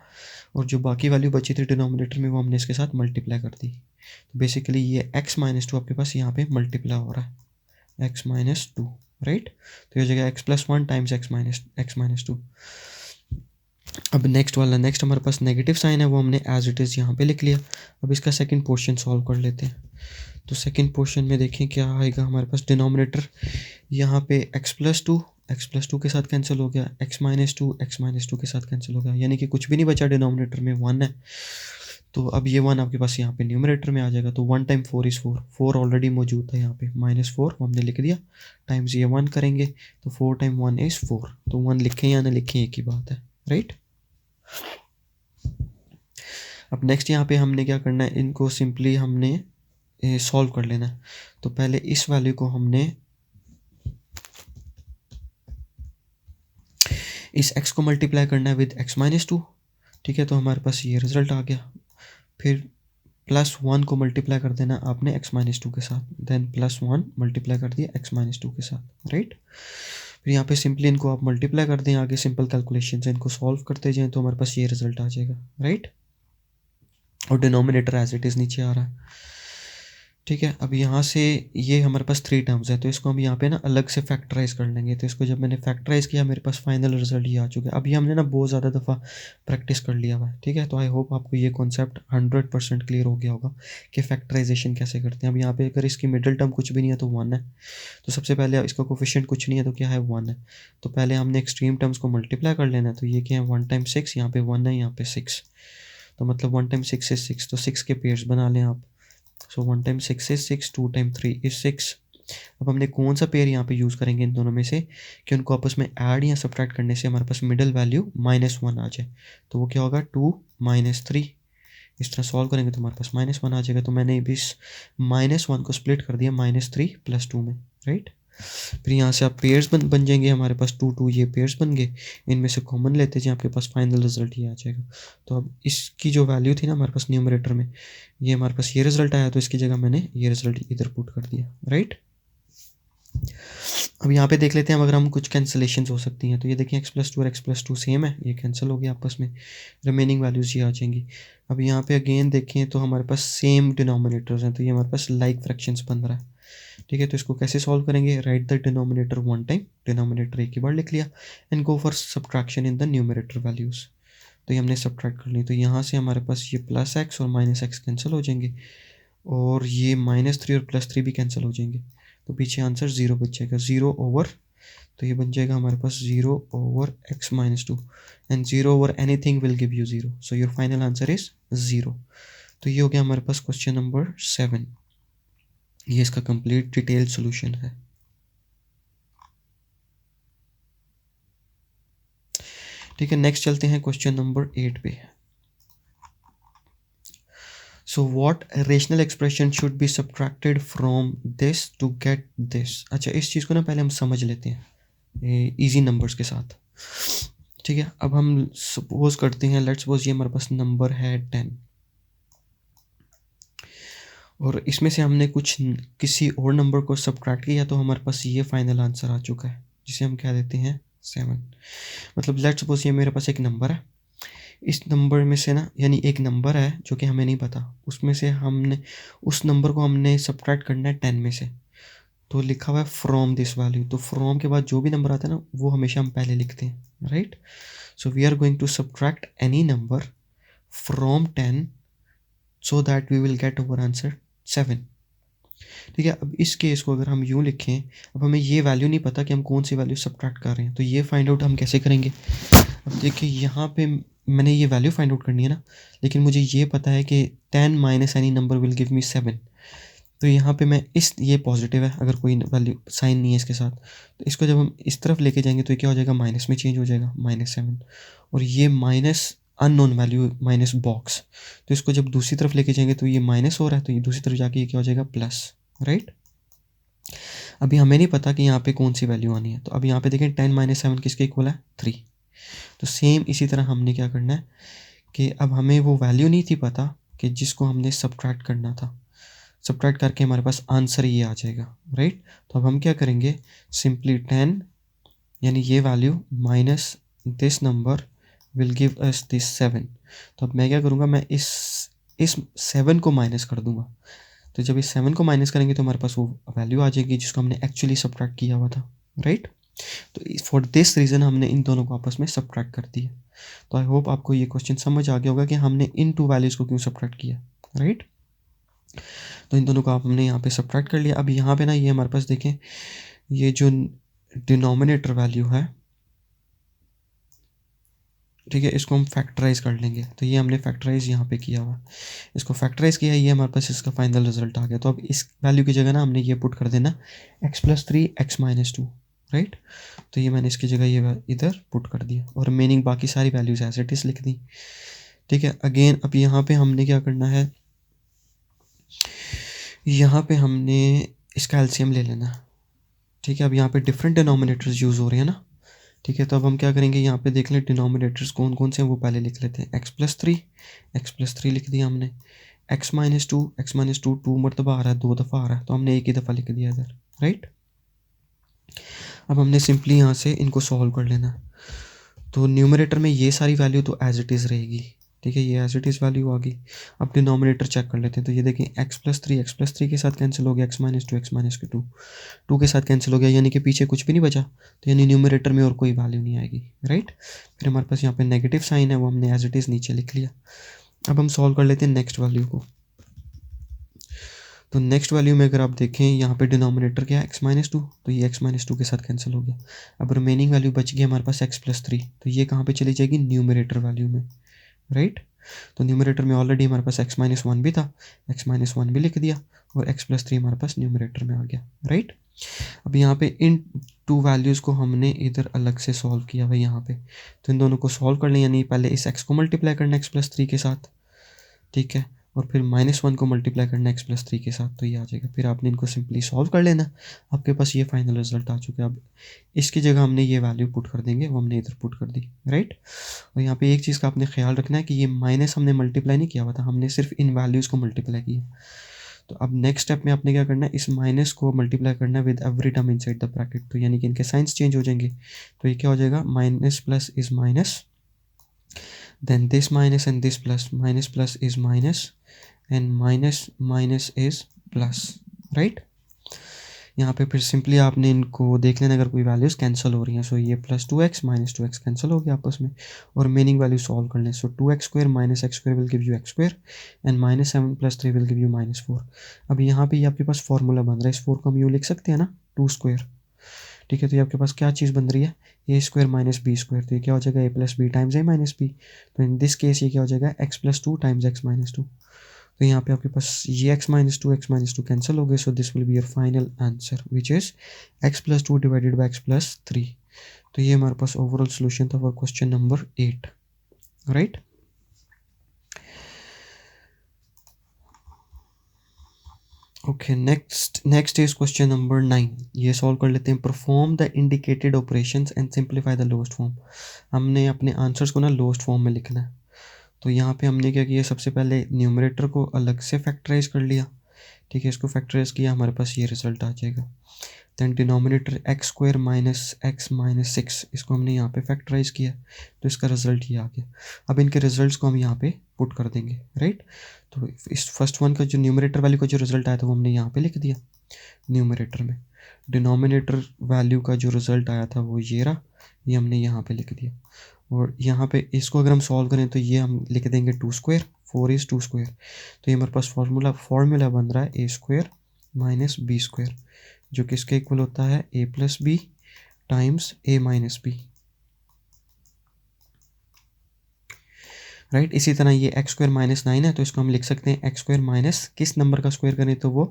और जो बाकी वैल्यू बची थी डिनोमिनेटर में वो हमने इसके साथ मल्टीप्लाई कर दी। तो बेसिकली ये x-2 आपके पास यहाँ पे मल्टीप्लाई हो रहा है, x-2, राइट। तो ये हो जाएगा x+1 टाइम्स x-2। अब नेक्स्ट हमारे पास नेगेटिव साइन है, वो हमने एज इट इज़ यहाँ पे लिख लिया। अब इसका सेकंड पोर्शन सॉल्व कर लेते हैं। तो सेकंड पोर्शन में देखें क्या आएगा हमारे पास, डिनोमिनेटर यहाँ पे x+2 के साथ कैंसिल हो गया, x-2 के साथ कैंसिल हो गया, यानी कि कुछ भी नहीं बचा, डिनोमिनेटर में 1 है। तो अब ये 1 आपके पास यहाँ पे न्यूमरेटर में आ जाएगा, तो 1 टाइम 4 इज़ 4, 4 ऑलरेडी मौजूद था यहाँ पे, -4 हमने लिख दिया, टाइम्स ये 1 करेंगे, तो 4 टाइम 1 इज़ 4, तो 1 लिखें या ना लिखें एक ही बात है, राइट। अब नेक्स्ट यहाँ पे हमने क्या करना है, इनको सिंपली हमने सॉल्व कर लेना है। तो पहले इस वैल्यू को हमने इस x को मल्टीप्लाई करना है विद x-2, ठीक है, तो हमारे पास ये रिजल्ट आ गया। फिर +1 को मल्टीप्लाई कर देना आपने x-2 के साथ, देन +1 मल्टीप्लाई कर दिया x-2 के साथ, राइट। फिर यहाँ पे सिंपली इनको आप मल्टीप्लाई कर दें, आगे सिंपल कैलकुलेशन से इनको सॉल्व करते जाएं, तो हमारे पास ये रिजल्ट आ जाएगा, राइट। और डिनोमिनेटर एज इट इज़ नीचे आ रहा है, ठीक है। अब यहाँ से ये हमारे पास 3 टर्म्स है, तो इसको हम यहाँ पे ना अलग से फैक्टराइज कर लेंगे। तो इसको जब मैंने फैक्टराइज किया मेरे पास फाइनल रिजल्ट ये आ चुका है। अभी हमने ना बहुत ज़्यादा दफ़ा प्रैक्टिस कर लिया हुआ है, ठीक है। तो आई होप आपको ये कॉन्सेप्ट 100% क्लियर हो गया होगा कि फैक्टराइजेशन कैसे करते हैं। अब यहाँ पे अगर इसकी मिडिल टर्म कुछ भी नहीं है तो 1 है, तो सबसे पहले इसका कोफिशिएंट कुछ नहीं है तो क्या है 1 है। तो पहले हमने एक्सट्रीम टर्म्स को मल्टीप्लाई कर लेना है, तो ये क्या है 1 टाइम 6, यहाँ पे 1 है, यहाँ पे 6, तो मतलब 1 टाइम 6 इज 6, तो 6 के पेयर्स बना लें आप। सो 1 टाइम 6 इज 6, 2 टाइम 3 इज 6। अब हमने कौन सा पेयर यहाँ पे यूज़ करेंगे इन दोनों में से कि उनको आपस में ऐड या सब्ट्रैक्ट करने से हमारे पास मिडिल वैल्यू -1 आ जाए। तो वो क्या होगा 2 -3, इस तरह सॉल्व करेंगे तो हमारे पास -1 आ जाएगा। तो मैंने भी इस -1 को स्प्लिट कर दिया -3 + 2 में, राइट। फिर यहाँ से आप पेयर्स बन जाएंगे हमारे पास 2 2, ये पेयर्स बन गए, इनमें से कॉमन लेते हैं, आपके पास फाइनल रिजल्ट ये आ जाएगा। तो अब इसकी जो वैल्यू थी ना हमारे पास न्यूमरेटर में, ये हमारे पास ये रिजल्ट आया, तो इसकी जगह मैंने ये रिजल्ट इधर पुट कर दिया, राइट। अब यहाँ पे देख लेते हैं अगर हम कुछ कैंसिलेशन हो सकती हैं। तो ये देखिए x+2 और x+2 सेम है, ये कैंसिल हो गया आपस में, रिमेनिंग वैल्यूज ये आ जाएंगी। अब यहाँ पे अगेन देखें तो हमारे पास सेम डिनोमिनेटर्स हैं, तो ये हमारे पास लाइक फ्रैक्शंस बन रहा है, ठीक है। तो इसको कैसे सॉल्व करेंगे, right the denominator 1 time, denominator एक ही बार लिख लिया, and go for subtraction in the numerator values. तो ये हमने सब्ट्रैक्ट कर ली, तो यहाँ से हमारे पास ये +x और -x कैंसिल हो जाएंगे, और ये -3 और +3 भी कैंसिल हो जाएंगे, तो पीछे आंसर 0 बच जाएगा, 0 ओवर, तो ये बन जाएगा हमारे पास 0 over x-2, and 0 over anything will give you 0, so your final answer is 0। तो ये हो गया हमारे पास क्वेश्चन नंबर 7, ये इसका कंप्लीट डिटेल सॉल्यूशन है। ठीक है, नेक्स्ट चलते हैं क्वेश्चन नंबर 8 पे। So what rational expression should be subtracted from this to get this. अच्छा, इस चीज़ को ना पहले हम समझ लेते हैं इजी नंबर्स के साथ, ठीक है। अब हम सपोज करते हैं, लेट्स सपोज ये हमारे पास नंबर है 10, और इसमें से हमने कुछ किसी और नंबर को सब्ट्रैक्ट किया, तो हमारे पास ये फाइनल आंसर आ चुका है, जिसे हम क्या देते हैं 7। मतलब लेट्स सपोज ये मेरे पास एक नंबर है, इस नंबर में से ना, यानी एक नंबर है जो कि हमें नहीं पता, उसमें से हमने उस नंबर को हमने सब्ट्रैक्ट करना है 10 में से, तो लिखा हुआ है फ्रॉम दिस वैल्यू। तो फ्रॉम के बाद जो भी नंबर आता है ना वो हमेशा हम पहले लिखते हैं, right. So we are going to subtract any number from 10 so that we will get our answer 7, ठीक है। अब इस केस को अगर हम यूँ लिखें, अब हमें ये वैल्यू नहीं पता कि हम कौन सी वैल्यू सब्ट्रैक्ट कर रहे हैं, तो ये फाइंड आउट हम कैसे करेंगे। अब देखिए यहाँ पे मैंने ये वैल्यू फाइंड आउट करनी है ना, लेकिन मुझे ये पता है कि 10 minus any number will give me 7। तो यहाँ पे मैं ये पॉजिटिव है, अगर कोई वैल्यू साइन नहीं है इसके साथ, तो इसको जब हम इस तरफ लेके जाएंगे तो ये क्या हो जाएगा, माइनस में चेंज हो जाएगा, -7। और ये minus unknown value minus box, तो इसको जब दूसरी तरफ लेके जाएंगे तो ये माइनस हो रहा है, तो ये दूसरी तरफ जाके ये क्या हो जाएगा, प्लस, राइट। अभी हमें नहीं पता कि यहाँ पे कौन सी वैल्यू आनी है, तो अब यहाँ पे देखें 10 माइनस 7 किसके इक्वल है, 3। तो सेम इसी तरह हमने क्या करना है कि अब हमें वो वैल्यू नहीं थी पता कि जिसको हमने सब्ट्रैक्ट करना था, सब्ट्रैक्ट करके हमारे पास आंसर ये आ जाएगा, राइट। तो अब हम क्या करेंगे, सिंपली 10 यानी ये value minus this number will give us this 7। तो अब मैं क्या करूँगा, मैं इस 7 को माइनस कर दूंगा। तो जब इस 7 को माइनस करेंगे तो हमारे पास वो वैल्यू आ जाएगी जिसको हमने एक्चुअली सब्ट्रैक्ट किया हुआ था, राइट। तो फॉर दिस रीज़न हमने इन दोनों को आपस में सब्ट्रैक्ट कर दिया। तो आई होप आपको ये क्वेश्चन समझ आ गया होगा कि हमने इन टू वैल्यूज़ को क्यों सब्ट्रैक्ट किया, राइट। तो इन दोनों को आप हमने यहाँ पे सब्ट्रैक्ट कर लिया। अब यहाँ पे ना ये हमारे पास देखें, ये जो डिनोमिनेटर वैल्यू है, ठीक है, इसको हम फैक्टराइज कर लेंगे। तो ये हमने फैक्टराइज यहाँ पे किया हुआ, इसको फैक्टराइज किया, ये हमारे पास इसका फाइनल रिजल्ट आ गया। तो अब इस वैल्यू की जगह ना हमने ये पुट कर देना x+3 x-2, राइट। तो ये मैंने इसकी जगह ये इधर पुट कर दिया और रिमेनिंग बाकी सारी वैल्यूज एज इट इज लिख दी, ठीक है। अगेन अब यहाँ पे हमने क्या करना है, यहाँ पे हमने इसका एलसीएम ले लेना, ठीक है। अब यहाँ पे डिफरेंट डिनोमिनेटर्स यूज़ हो रहे हैं ना, ठीक है। तो अब हम क्या करेंगे, यहाँ पे देख लें डिनोमिनेटर्स कौन कौन से हैं, वो पहले लिख लेते हैं। x+3 लिख दिया हमने, x-2 2 मरतबा आ रहा है, 2 दफ़ा आ रहा है, तो हमने एक ही दफ़ा लिख दिया इधर, राइट। अब हमने सिंपली यहाँ से इनको सॉल्व कर लेना। तो न्यूमरेटर में ये सारी वैल्यू तो एज इट इज़ रहेगी, ठीक है, ये एज इट इज़ वैल्यू आ गई। अब डिनोमिनेटर चेक कर लेते हैं। तो ये देखें x+3 के साथ कैंसिल हो गया, x-2 2 के साथ कैंसिल हो गया, यानी कि पीछे कुछ भी नहीं बचा, तो यानी न्यूमरेटर में और कोई वैल्यू नहीं आएगी, राइट। फिर हमारे पास यहाँ पे नेगेटिव साइन है, वो हमने एज इट इज़ नीचे लिख लिया। अब हम सॉल्व कर लेते हैं नेक्स्ट वैल्यू को। तो नेक्स्ट वैल्यू में अगर आप देखें, यहाँ पे डिनोमिनेटर क्या है, x-2, तो ये x-2 के साथ कैंसिल हो गया। अब रिमेनिंग वैल्यू बच गई हमारे पास x+3, तो ये कहाँ पे चली जाएगी, न्यूमरेटर वैल्यू में, राइट। तो न्यूमरेटर में ऑलरेडी हमारे पास x-1 भी था, x-1 भी लिख दिया और x+3 हमारे पास न्यूमरेटर में आ गया, राइट। अब यहाँ पे इन टू वैल्यूज़ को हमने इधर अलग से सॉल्व किया हुआ यहाँ पे। तो इन दोनों को सॉल्व कर लें, यानी पहले इस x को मल्टीप्लाई करना x+3 के साथ, ठीक है, और फिर -1 को मल्टीप्लाई करना x+3 के साथ, तो ये आ जाएगा। फिर आपने इनको सिंपली सॉल्व कर लेना, आपके पास ये फाइनल रिजल्ट आ चुका है। अब इसकी जगह हमने ये वैल्यू पुट कर देंगे, वो हमने इधर पुट कर दी, राइट। और यहाँ पे एक चीज़ का आपने ख्याल रखना है कि ये माइनस हमने मल्टीप्लाई नहीं किया हुआ था, हमने सिर्फ इन वैल्यूज़ को मल्टीप्लाई किया। तो अब नेक्स्ट स्टेप में आपने क्या करना है, इस माइनस को मल्टीप्लाई करना है with every term inside the bracket, तो यानी कि इनके साइंस चेंज हो जाएंगे। तो ये क्या हो जाएगा, minus plus is minus, then this minus and this plus, minus plus is minus and minus minus is plus, right। यहाँ पे फिर सिंपली आपने इनको देख लेना, अगर कोई वैल्यूज़ कैंसिल हो रही हैं। सो ये +2x -2x कैंसिल हो गया आपस में, और रिमेनिंग वैल्यू सॉल्व कर लें। सो 2x² - x² will give you x² and -7 + 3 will give you -4। अब यहाँ पे ये आपके पास फॉर्मूला बन रहा है, इस 4 को हम यूँ लिख सकते हैं ना, 2², ठीक है। तो ये आपके पास क्या चीज़ बन रही है, a² - b², तो ये क्या हो जाएगा, a + b times a - b। तो इन दिस केस ये क्या हो जाएगा, x+2 टाइम्स x-2। तो यहाँ पे आपके पास ये x-2 कैंसिल हो गए। So this will be your final answer which is x+2 divided by x+3। तो ये हमारे पास ओवरऑल सोल्यूशन था for question number 8, right. Okay, next is question number 9। ये सॉल्व कर लेते हैं। Perform the indicated operations and simplify the lowest form. हमने अपने आंसर्स को ना लोएस्ट फॉर्म में लिखना है। तो यहाँ पे हमने क्या किया, सबसे पहले न्यूमरेटर को अलग से फैक्टराइज कर लिया, ठीक है, इसको फैक्टराइज किया, हमारे पास ये रिजल्ट आ जाएगा। दैन डिनोमिनेटर x² - x - 6, इसको हमने यहाँ पे फैक्टराइज किया, तो इसका रिजल्ट ये आ गया। अब इनके रिजल्ट्स को हम यहाँ पे पुट कर देंगे, राइट। तो इस फर्स्ट वन का जो न्यूमरेटर वैल्यू का जो रिजल्ट आया था वो हमने यहाँ पे लिख दिया न्यूमरेटर में। डिनोमिनेटर वैल्यू का जो रिजल्ट आया था वो ये रहा, ये हमने यहाँ पे लिख दिया। और यहाँ पे इसको अगर हम सॉल्व करें तो ये हम लिख देंगे 2², 4 is 2²। तो ये हमारे पास फॉर्मूला बन रहा है a² - b², जो किसके इक्वल होता है, a + b times a - b। Right. इसी तरह ये एक्स स्क्वायर माइनस 9 है, तो इसको हम लिख सकते हैं एक्स स्क्वायर माइनस किस नंबर का स्क्वायर करें तो वो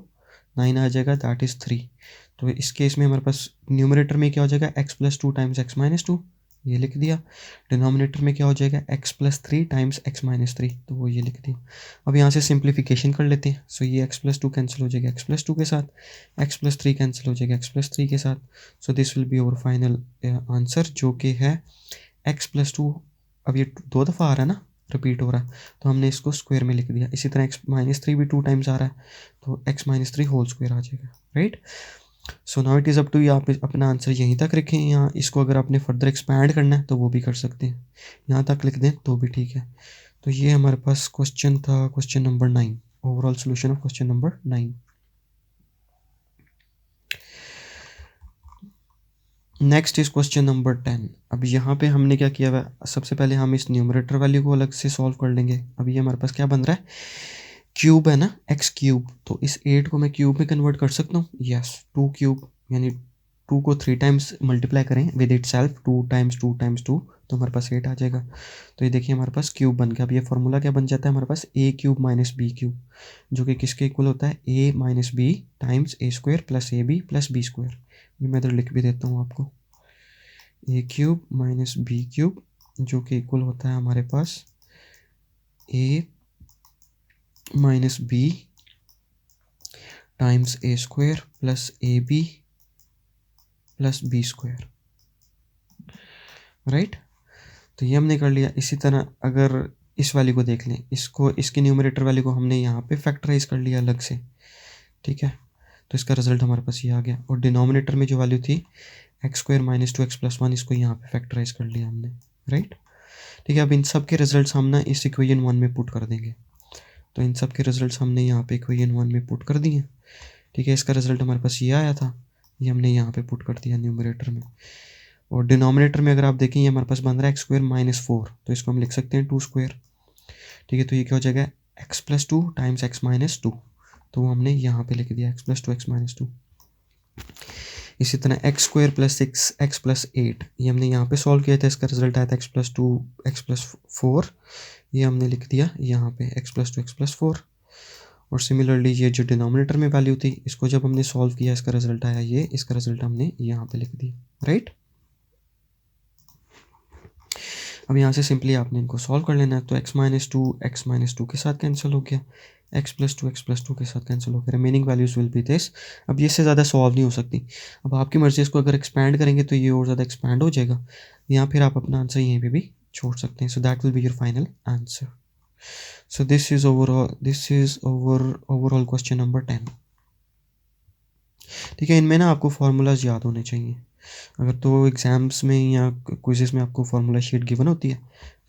9 आ जाएगा, दैट इज़ 3। तो इस केस में हमारे पास न्यूमरेटर में क्या हो जाएगा, x plus 2 times x minus 2, ये लिख दिया। डिनोमिनेटर में क्या हो जाएगा, x plus 3 times x minus 3, तो वो ये लिख दिया। अब यहाँ से सिंप्लीफिकेशन कर लेते हैं। सो ये एक्स प्लस 2 कैंसिल हो जाएगा एक्स प्लस 2 के साथ, एक्स प्लस 3 कैंसिल हो जाएगा एक्स प्लस 3 के साथ। So this will be our final answer, जो कि है एक्स प्लस 2। अब ये 2 दफ़ा आ रहा है ना, रिपीट हो रहा है, तो हमने इसको स्क्वायर में लिख दिया। इसी तरह एक्स माइनस 3 भी 2 टाइम्स आ रहा है, तो एक्स माइनस 3 होल स्क्वायर आ जाएगा, right. So now it is up to you, आप अपना आंसर यहीं तक रखें। यहाँ इसको अगर आपने फर्दर एक्सपैंड करना है तो वो भी कर सकते हैं, यहाँ तक लिख दें तो भी ठीक है। तो ये हमारे पास क्वेश्चन था, question number 9, overall solution of question number 9। Next is question number 10। अब यहाँ पे हमने क्या किया हुआ है, सबसे पहले हम इस न्यूमरेटर वैल्यू को अलग से सॉल्व कर लेंगे। अभी हमारे पास क्या बन रहा है, क्यूब है ना, एक्स क्यूब, तो इस 8 को मैं क्यूब में कन्वर्ट कर सकता हूँ, यस। 2 क्यूब यानी 2 को 3 टाइम्स मल्टीप्लाई करें with it self, 2 times 2 times 2, तो हमारे पास 8 आ जाएगा। तो ये देखिए हमारे पास क्यूब बन गया। अब ये फॉर्मूला क्या बन जाता है हमारे पास, A cube minus B cube, जो कि किसके इक्वल होता है, A minus B times A square plus A B plus B square. ये मैं इधर लिख भी देता हूँ आपको, A cube minus B cube, जो कि इक्वल होता है हमारे पास A minus B times A square plus A B plus B square, right. तो ये हमने कर लिया। इसी तरह अगर इस वाली को देख लें, इसको, इसके न्यूमरेटर वाली को हमने यहाँ पे फैक्टराइज कर लिया अलग से, ठीक है। तो इसका रिजल्ट हमारे पास ये आ गया। और डिनोमिनेटर में जो वैल्यू थी x square minus 2 x plus 1, इसको यहाँ पे फैक्टराइज कर लिया हमने, राइट। ठीक है। अब इन सब के रिजल्ट्स हम ना इस इक्वेशन 1 में पुट कर देंगे। तो इन सब के रिजल्ट्स हमने यहाँ पे इक्वेशन 1 में पुट कर दिए, ठीक है। इसका रिजल्ट हमारे पास ये आया था, ये हमने यहाँ पे पुट कर दिया न्यूमरेटर में। और डिनोमिनेटर में अगर आप देखें, ये हमारे पास बन रहा है एक्स स्क्वायर माइनस 4, तो इसको हम लिख सकते हैं 2 स्क्वायर, ठीक है। तो ये क्या हो जाएगा, x plus 2 times x minus 2, तो वो हमने यहाँ पे लिख दिया एक्स प्लस 2 एक्स माइनस 2। इसी तरह x square plus 6 x plus 8, ये हमने यहाँ पे सॉल्व किया था, इसका रिजल्ट आया था एक्स प्लस 2 एक्स प्लस 4, ये हमने लिख दिया यहाँ पे एक्स प्लस 2 एक्स प्लस 4। और सिमिलरली ये जो डिनोमिनेटर में वैल्यू थी, इसको जब हमने सॉल्व किया, इसका रिजल्ट आया ये, इसका रिजल्ट हमने यहाँ पे लिख दिया, राइट। अब यहाँ से सिंपली आपने इनको सॉल्व कर लेना है। तो x माइनस टू के साथ कैंसिल हो गया, x प्लस टू के साथ कैंसिल हो गया, remaining values will be this. अब ये इससे ज़्यादा सॉल्व नहीं हो सकती। अब आपकी मर्ज़ी, इसको अगर एक्सपैंड करेंगे तो ये और ज़्यादा एक्सपैंड हो जाएगा, या फिर आप अपना आंसर यहीं पे भी छोड़ सकते हैं। सो that will be your final answer. So this is overall question number 10, ठीक है। इनमें ना आपको फार्मूलाज याद होने चाहिए। अगर तो एग्ज़ाम्स में या क्विज़ेस में आपको फार्मूला शीट गिवन होती है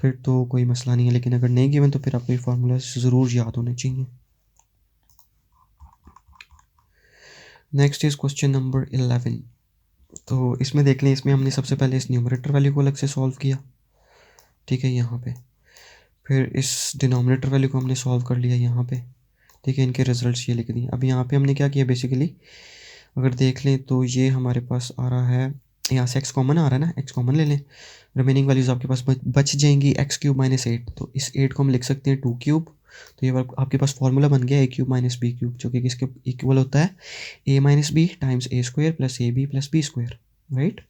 फिर तो कोई मसला नहीं है, लेकिन अगर नहीं गिवन तो फिर आपको ये फार्मूला ज़रूर याद होने चाहिए। Next is question number 11। तो इसमें देख लें, इसमें हमने सबसे पहले इस न्यूमरेटर वैल्यू को अलग से सॉल्व किया, ठीक है, यहाँ पे। फिर इस डिनोमिनेटर वैल्यू को हमने सॉल्व कर लिया यहाँ पे, ठीक है। इनके रिजल्ट्स ये लिख दिए। अब यहाँ पे हमने क्या किया, बेसिकली अगर देख लें तो ये हमारे पास आ रहा है, यहाँ से x कॉमन आ रहा है ना, x कॉमन ले लें, रिमेनिंग वैल्यूज आपके पास बच जाएंगी एक्स क्यूब माइनस 8। तो इस 8 को हम लिख सकते हैं 2 क्यूब। तो ये आपके पास फॉर्मूला बन गया A cube minus B cube, जो कि किसके इक्वल होता है, A minus B times A square plus A B plus B square, right.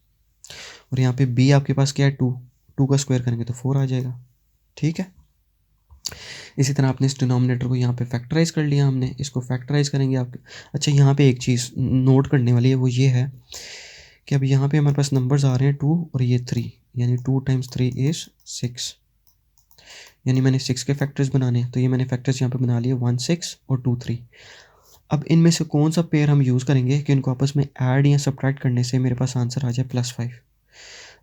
और यहाँ पे b आपके पास क्या है, 2 का स्क्वायर करेंगे तो 4 आ जाएगा, ठीक है। इसी तरह आपने इस डिनोमिनेटर को यहाँ पे फैक्टराइज कर लिया, हमने इसको फैक्टराइज करेंगे आपके। अच्छा, यहाँ पे एक चीज़ नोट करने वाली है, वो ये है कि अब यहाँ पे हमारे पास नंबर्स आ रहे हैं 2 और ये 3, यानी 2 टाइम्स 3 इज़ 6, यानी मैंने 6 के फैक्टर्स बनाने हैं। तो ये मैंने फैक्टर्स यहाँ पे बना लिए 1 6 और 2 3। अब इनमें से कौन सा पेयर हम यूज़ करेंगे कि इनको आपस में ऐड या सब्ट्रैक्ट करने से मेरे पास आंसर आ जाए +5।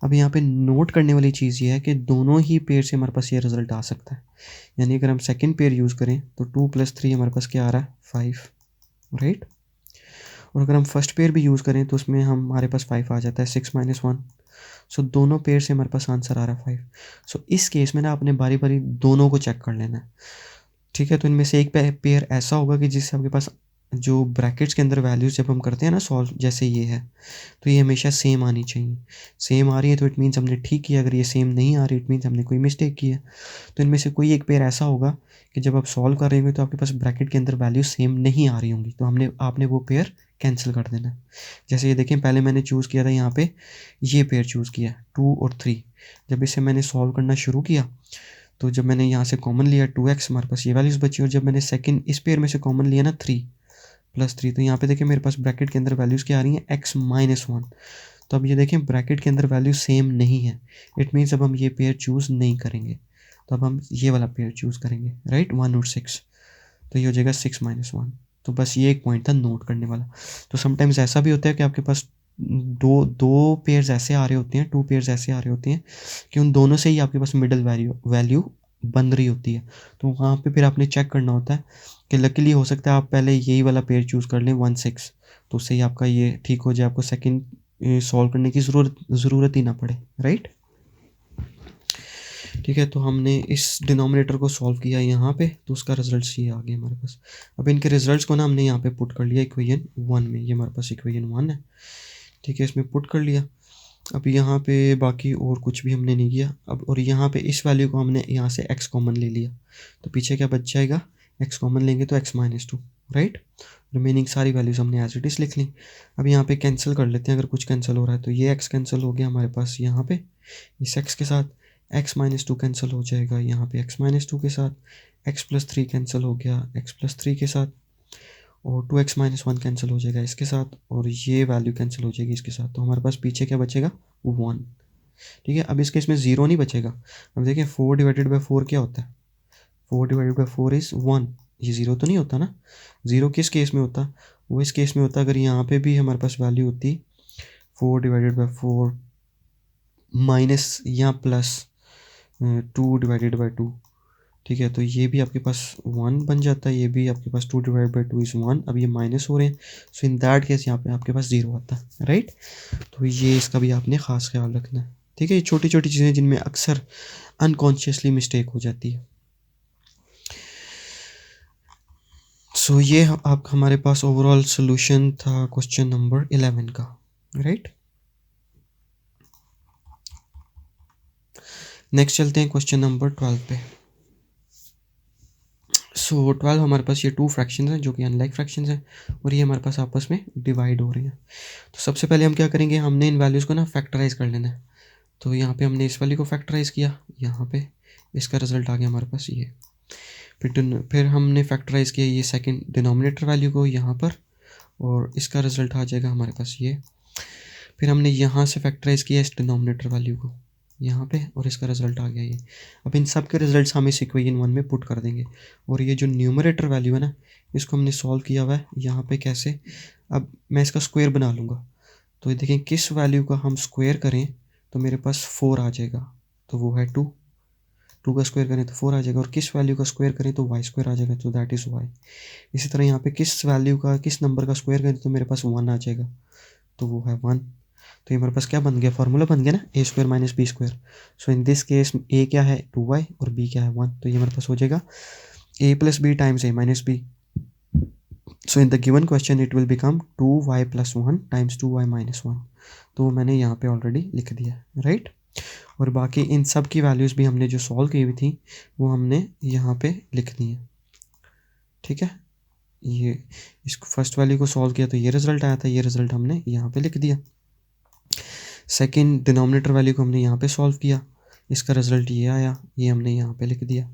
अब यहाँ पे नोट करने वाली चीज़ ये है कि दोनों ही पेयर से हमारे पास ये रिजल्ट आ सकता है। यानी अगर हम सेकंड पेयर यूज़ करें तो 2 + 3 हमारे पास क्या आ रहा है, 5, राइट। और अगर हम फर्स्ट पेयर भी यूज़ करें तो उसमें हमारे पास 5 आ जाता है, 6 - 1। सो दोनों पेयर से हमारे पास आंसर आ रहा है 5। सो इस केस में ना आपने बारी बारी दोनों को चेक कर लेना है, ठीक है। तो इनमें से एक पेयर ऐसा होगा कि जिससे आपके पास जो ब्रैकेट्स के अंदर वैल्यूज़ जब हम करते हैं ना सॉल्व, जैसे ये है, तो ये हमेशा सेम आनी चाहिए। सेम आ रही है तो इट मीन्स हमने ठीक किया, अगर ये सेम नहीं आ रही इट मीन्स हमने कोई मिस्टेक की है। तो इनमें से कोई एक पेयर ऐसा होगा कि जब आप सॉल्व कर रहे होंगे तो आपके पास ब्रैकेट के अंदर वैल्यू सेम नहीं आ रही होंगी, तो आपने वो पेयर कैंसिल कर देना है। जैसे ये देखें, पहले मैंने चूज़ किया था यहाँ पे ये पेयर चूज़ किया 2 और 3। जब इसे मैंने सॉल्व करना शुरू किया तो जब मैंने यहाँ से कॉमन लिया 2x, हमारे पास ये वैल्यूज़ बची, और जब मैंने सेकंड इस पेयर में से कॉमन लिया ना 3 + 3, तो यहाँ पे देखिए मेरे पास ब्रैकेट के अंदर वैल्यूज़ क्या आ रही हैं, x - 1। तो अब ये देखें ब्रैकेट के अंदर वैल्यू सेम नहीं है, इट मीन्स अब हम ये पेयर चूज़ नहीं करेंगे। तो अब हम ये वाला पेयर चूज़ करेंगे, राइट, 1 और 6। तो ये हो जाएगा 6 - 1। तो बस ये एक पॉइंट था नोट करने वाला। तो समटाइम्स ऐसा भी होता है कि आपके पास दो दो पेयर्स ऐसे आ रहे होते हैं, 2 पेयर्स ऐसे आ रहे होते हैं कि उन दोनों से ही आपके पास मिडल वैल्यू बन रही होती है। तो वहाँ पे फिर आपने चेक करना होता है कि लकीली हो सकता है आप पहले यही वाला पेयर चूज़ कर लें 1 6, तो उससे ही आपका ये ठीक हो जाए, आपको सेकंड सॉल्व करने की ज़रूरत ही ना पड़े, राइट। ठीक है, तो हमने इस डिनोमिनेटर को सॉल्व किया यहाँ पे, तो उसका रिजल्ट ये आ गया हमारे पास। अब इनके रिजल्ट्स को ना हमने यहाँ पे पुट कर लिया इक्वेशन 1 में, ये हमारे पास इक्वेशन 1 है। ठीक है, इसमें पुट कर लिया। अब यहाँ पे बाकी और कुछ भी हमने नहीं किया। अब और यहाँ पे इस वैल्यू को हमने यहाँ से x कॉमन ले लिया, तो पीछे क्या बच जाएगा, x कॉमन लेंगे तो x - 2, राइट। रिमेनिंग सारी वैल्यूज़ हमने एज इट इज़ लिख ली। अब यहाँ पे कैंसिल कर लेते हैं, अगर कुछ कैंसिल हो रहा है तो ये x कैंसिल हो गया हमारे पास यहाँ पे इस x के साथ, x - 2 कैंसिल हो जाएगा यहाँ पे x - 2 के साथ, x + 3 कैंसिल हो गया x + 3 के साथ, और 2x - 1 कैंसिल हो जाएगा इसके साथ, और ये वैल्यू कैंसिल हो जाएगी इसके साथ। तो हमारे पास पीछे क्या बचेगा, 1। ठीक है, अब इसके इसमें ज़ीरो नहीं बचेगा। अब देखिए 4/4 क्या होता है, 4/4 इज़ 1। ये ज़ीरो तो नहीं होता ना। ज़ीरो किस केस में होता, वो इस केस में होता अगर यहाँ पे भी हमारे पास वैल्यू होती 4/4 माइनस या प्लस 2/2। ठीक है, तो ये भी आपके पास 1 बन जाता है, ये भी आपके पास 2/2 इज़ 1। अब ये माइनस हो रहे हैं, सो इन दैट केस यहाँ पे आपके पास 0 आता है, राइट। तो ये इसका भी आपने ख़ास ख्याल रखना है। ठीक है, ये छोटी छोटी चीज़ें जिनमें अक्सर अनकॉन्शियसली मिस्टेक हो जाती है। सो ये आप हमारे पास ओवरऑल सोल्यूशन था क्वेश्चन नंबर 11 का, राइट। नेक्स्ट चलते हैं क्वेश्चन नंबर 12 पे। सो 12 हमारे पास ये 2 फ्रैक्शंस हैं जो कि अनलाइक फ्रैक्शंस हैं, और ये हमारे पास आपस में डिवाइड हो रही हैं। तो सबसे पहले हम क्या करेंगे, हमने इन वैल्यूज़ को ना फैक्टराइज कर लेना है। तो यहाँ पे हमने इस वैल्यू को फैक्टराइज किया, यहाँ पे इसका रिजल्ट आ गया हमारे पास ये। फिर हमने फैक्टराइज किया ये सेकंड डिनोमिनेटर वैल्यू को यहाँ पर, और इसका रिजल्ट आ जाएगा हमारे पास ये। फिर हमने यहाँ से फैक्टराइज किया इस डिनोमिनेटर वैल्यू को यहाँ पे, और इसका रिजल्ट आ गया ये। अब इन सब के रिजल्ट्स हम इस इक्वेशन 1 में पुट कर देंगे, और ये जो न्यूमरेटर वैल्यू है ना, इसको हमने सॉल्व किया हुआ है यहाँ पे कैसे। अब मैं इसका स्क्वायर बना लूँगा, तो ये देखें किस वैल्यू का हम स्क्वायर करें तो मेरे पास 4 आ जाएगा, तो वो है 2। 2 का स्क्वायर करें तो 4 आ जाएगा, और किस वैल्यू का स्क्वायर करें तो y स्क्वायर आ जाएगा, तो दैट इज़ y। इसी तरह यहाँ पे किस वैल्यू का किस नंबर का स्क्वायर करें तो मेरे पास 1 आ जाएगा, तो वो है 1। तो ये हमारे पास क्या बन गया, फार्मूला बन गया ना, a² - b²। So in this case a क्या है 2y और b क्या है 1, तो ये हमारे पास हो जाएगा a + b times a - b। So in the given question it will become 2y + 1 times 2y - 1। तो मैंने यहाँ पे ऑलरेडी लिख दिया, राइट। और बाकी इन सब की वैल्यूज़ भी हमने जो सॉल्व की हुई थी वो हमने यहाँ पे लिख दी है। ठीक है, ये इस फर्स्ट वैल्यू को सॉल्व किया तो ये रिज़ल्ट आया था, ये रिज़ल्ट हमने यहाँ पे लिख दिया। सेकंड डिनोमिनेटर वैल्यू को हमने यहाँ पे सॉल्व किया, इसका रिज़ल्ट ये आया, ये हमने यहाँ पे लिख दिया,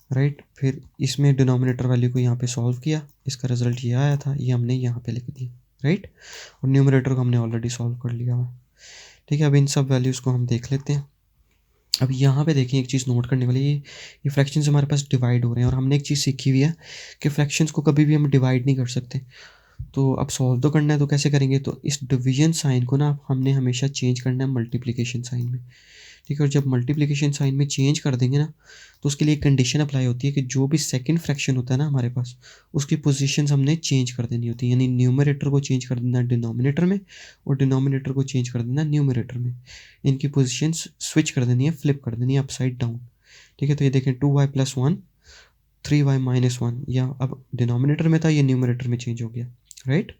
राइट। फिर इसमें डिनोमिनेटर वैल्यू को यहाँ पे सॉल्व किया, इसका रिज़ल्ट ये आया था, ये हमने यहाँ पे लिख दिया, राइट। और न्यूमरेटर को हमने ऑलरेडी सॉल्व कर लिया हुआ। ठीक है, अब इन सब वैल्यूज़ को हम देख लेते हैं। अब यहाँ पे देखिए एक चीज़ नोट करने वाली, ये फ्रैक्शंस हमारे पास डिवाइड हो रहे हैं, और हमने एक चीज़ सीखी हुई है कि फ्रैक्शंस को कभी भी हम डिवाइड नहीं कर सकते। तो अब सॉल्व तो करना है तो कैसे करेंगे, तो इस डिवीजन साइन को ना हमने हमेशा चेंज करना है मल्टीप्लिकेशन साइन में। ठीक है, और जब मल्टीप्लिकेशन साइन में चेंज कर देंगे ना, तो उसके लिए एक कंडीशन अप्लाई होती है कि जो भी सेकंड फ्रैक्शन होता है ना हमारे पास, उसकी पोजीशंस हमने चेंज कर देनी होती है। यानी न्यूमरेटर को चेंज कर देना डिनोमिनेटर में, और डिनोमिनेटर को चेंज कर देना न्यूमरेटर में। इनकी पोजीशंस स्विच कर देनी है, फ्लिप कर देनी है अपसाइड डाउन। ठीक है, तो ये देखें 2y + 1 3y माइनस वन, या अब डिनोमिनेटर में था, ये न्यूमरेटर में चेंज हो गया, राइट।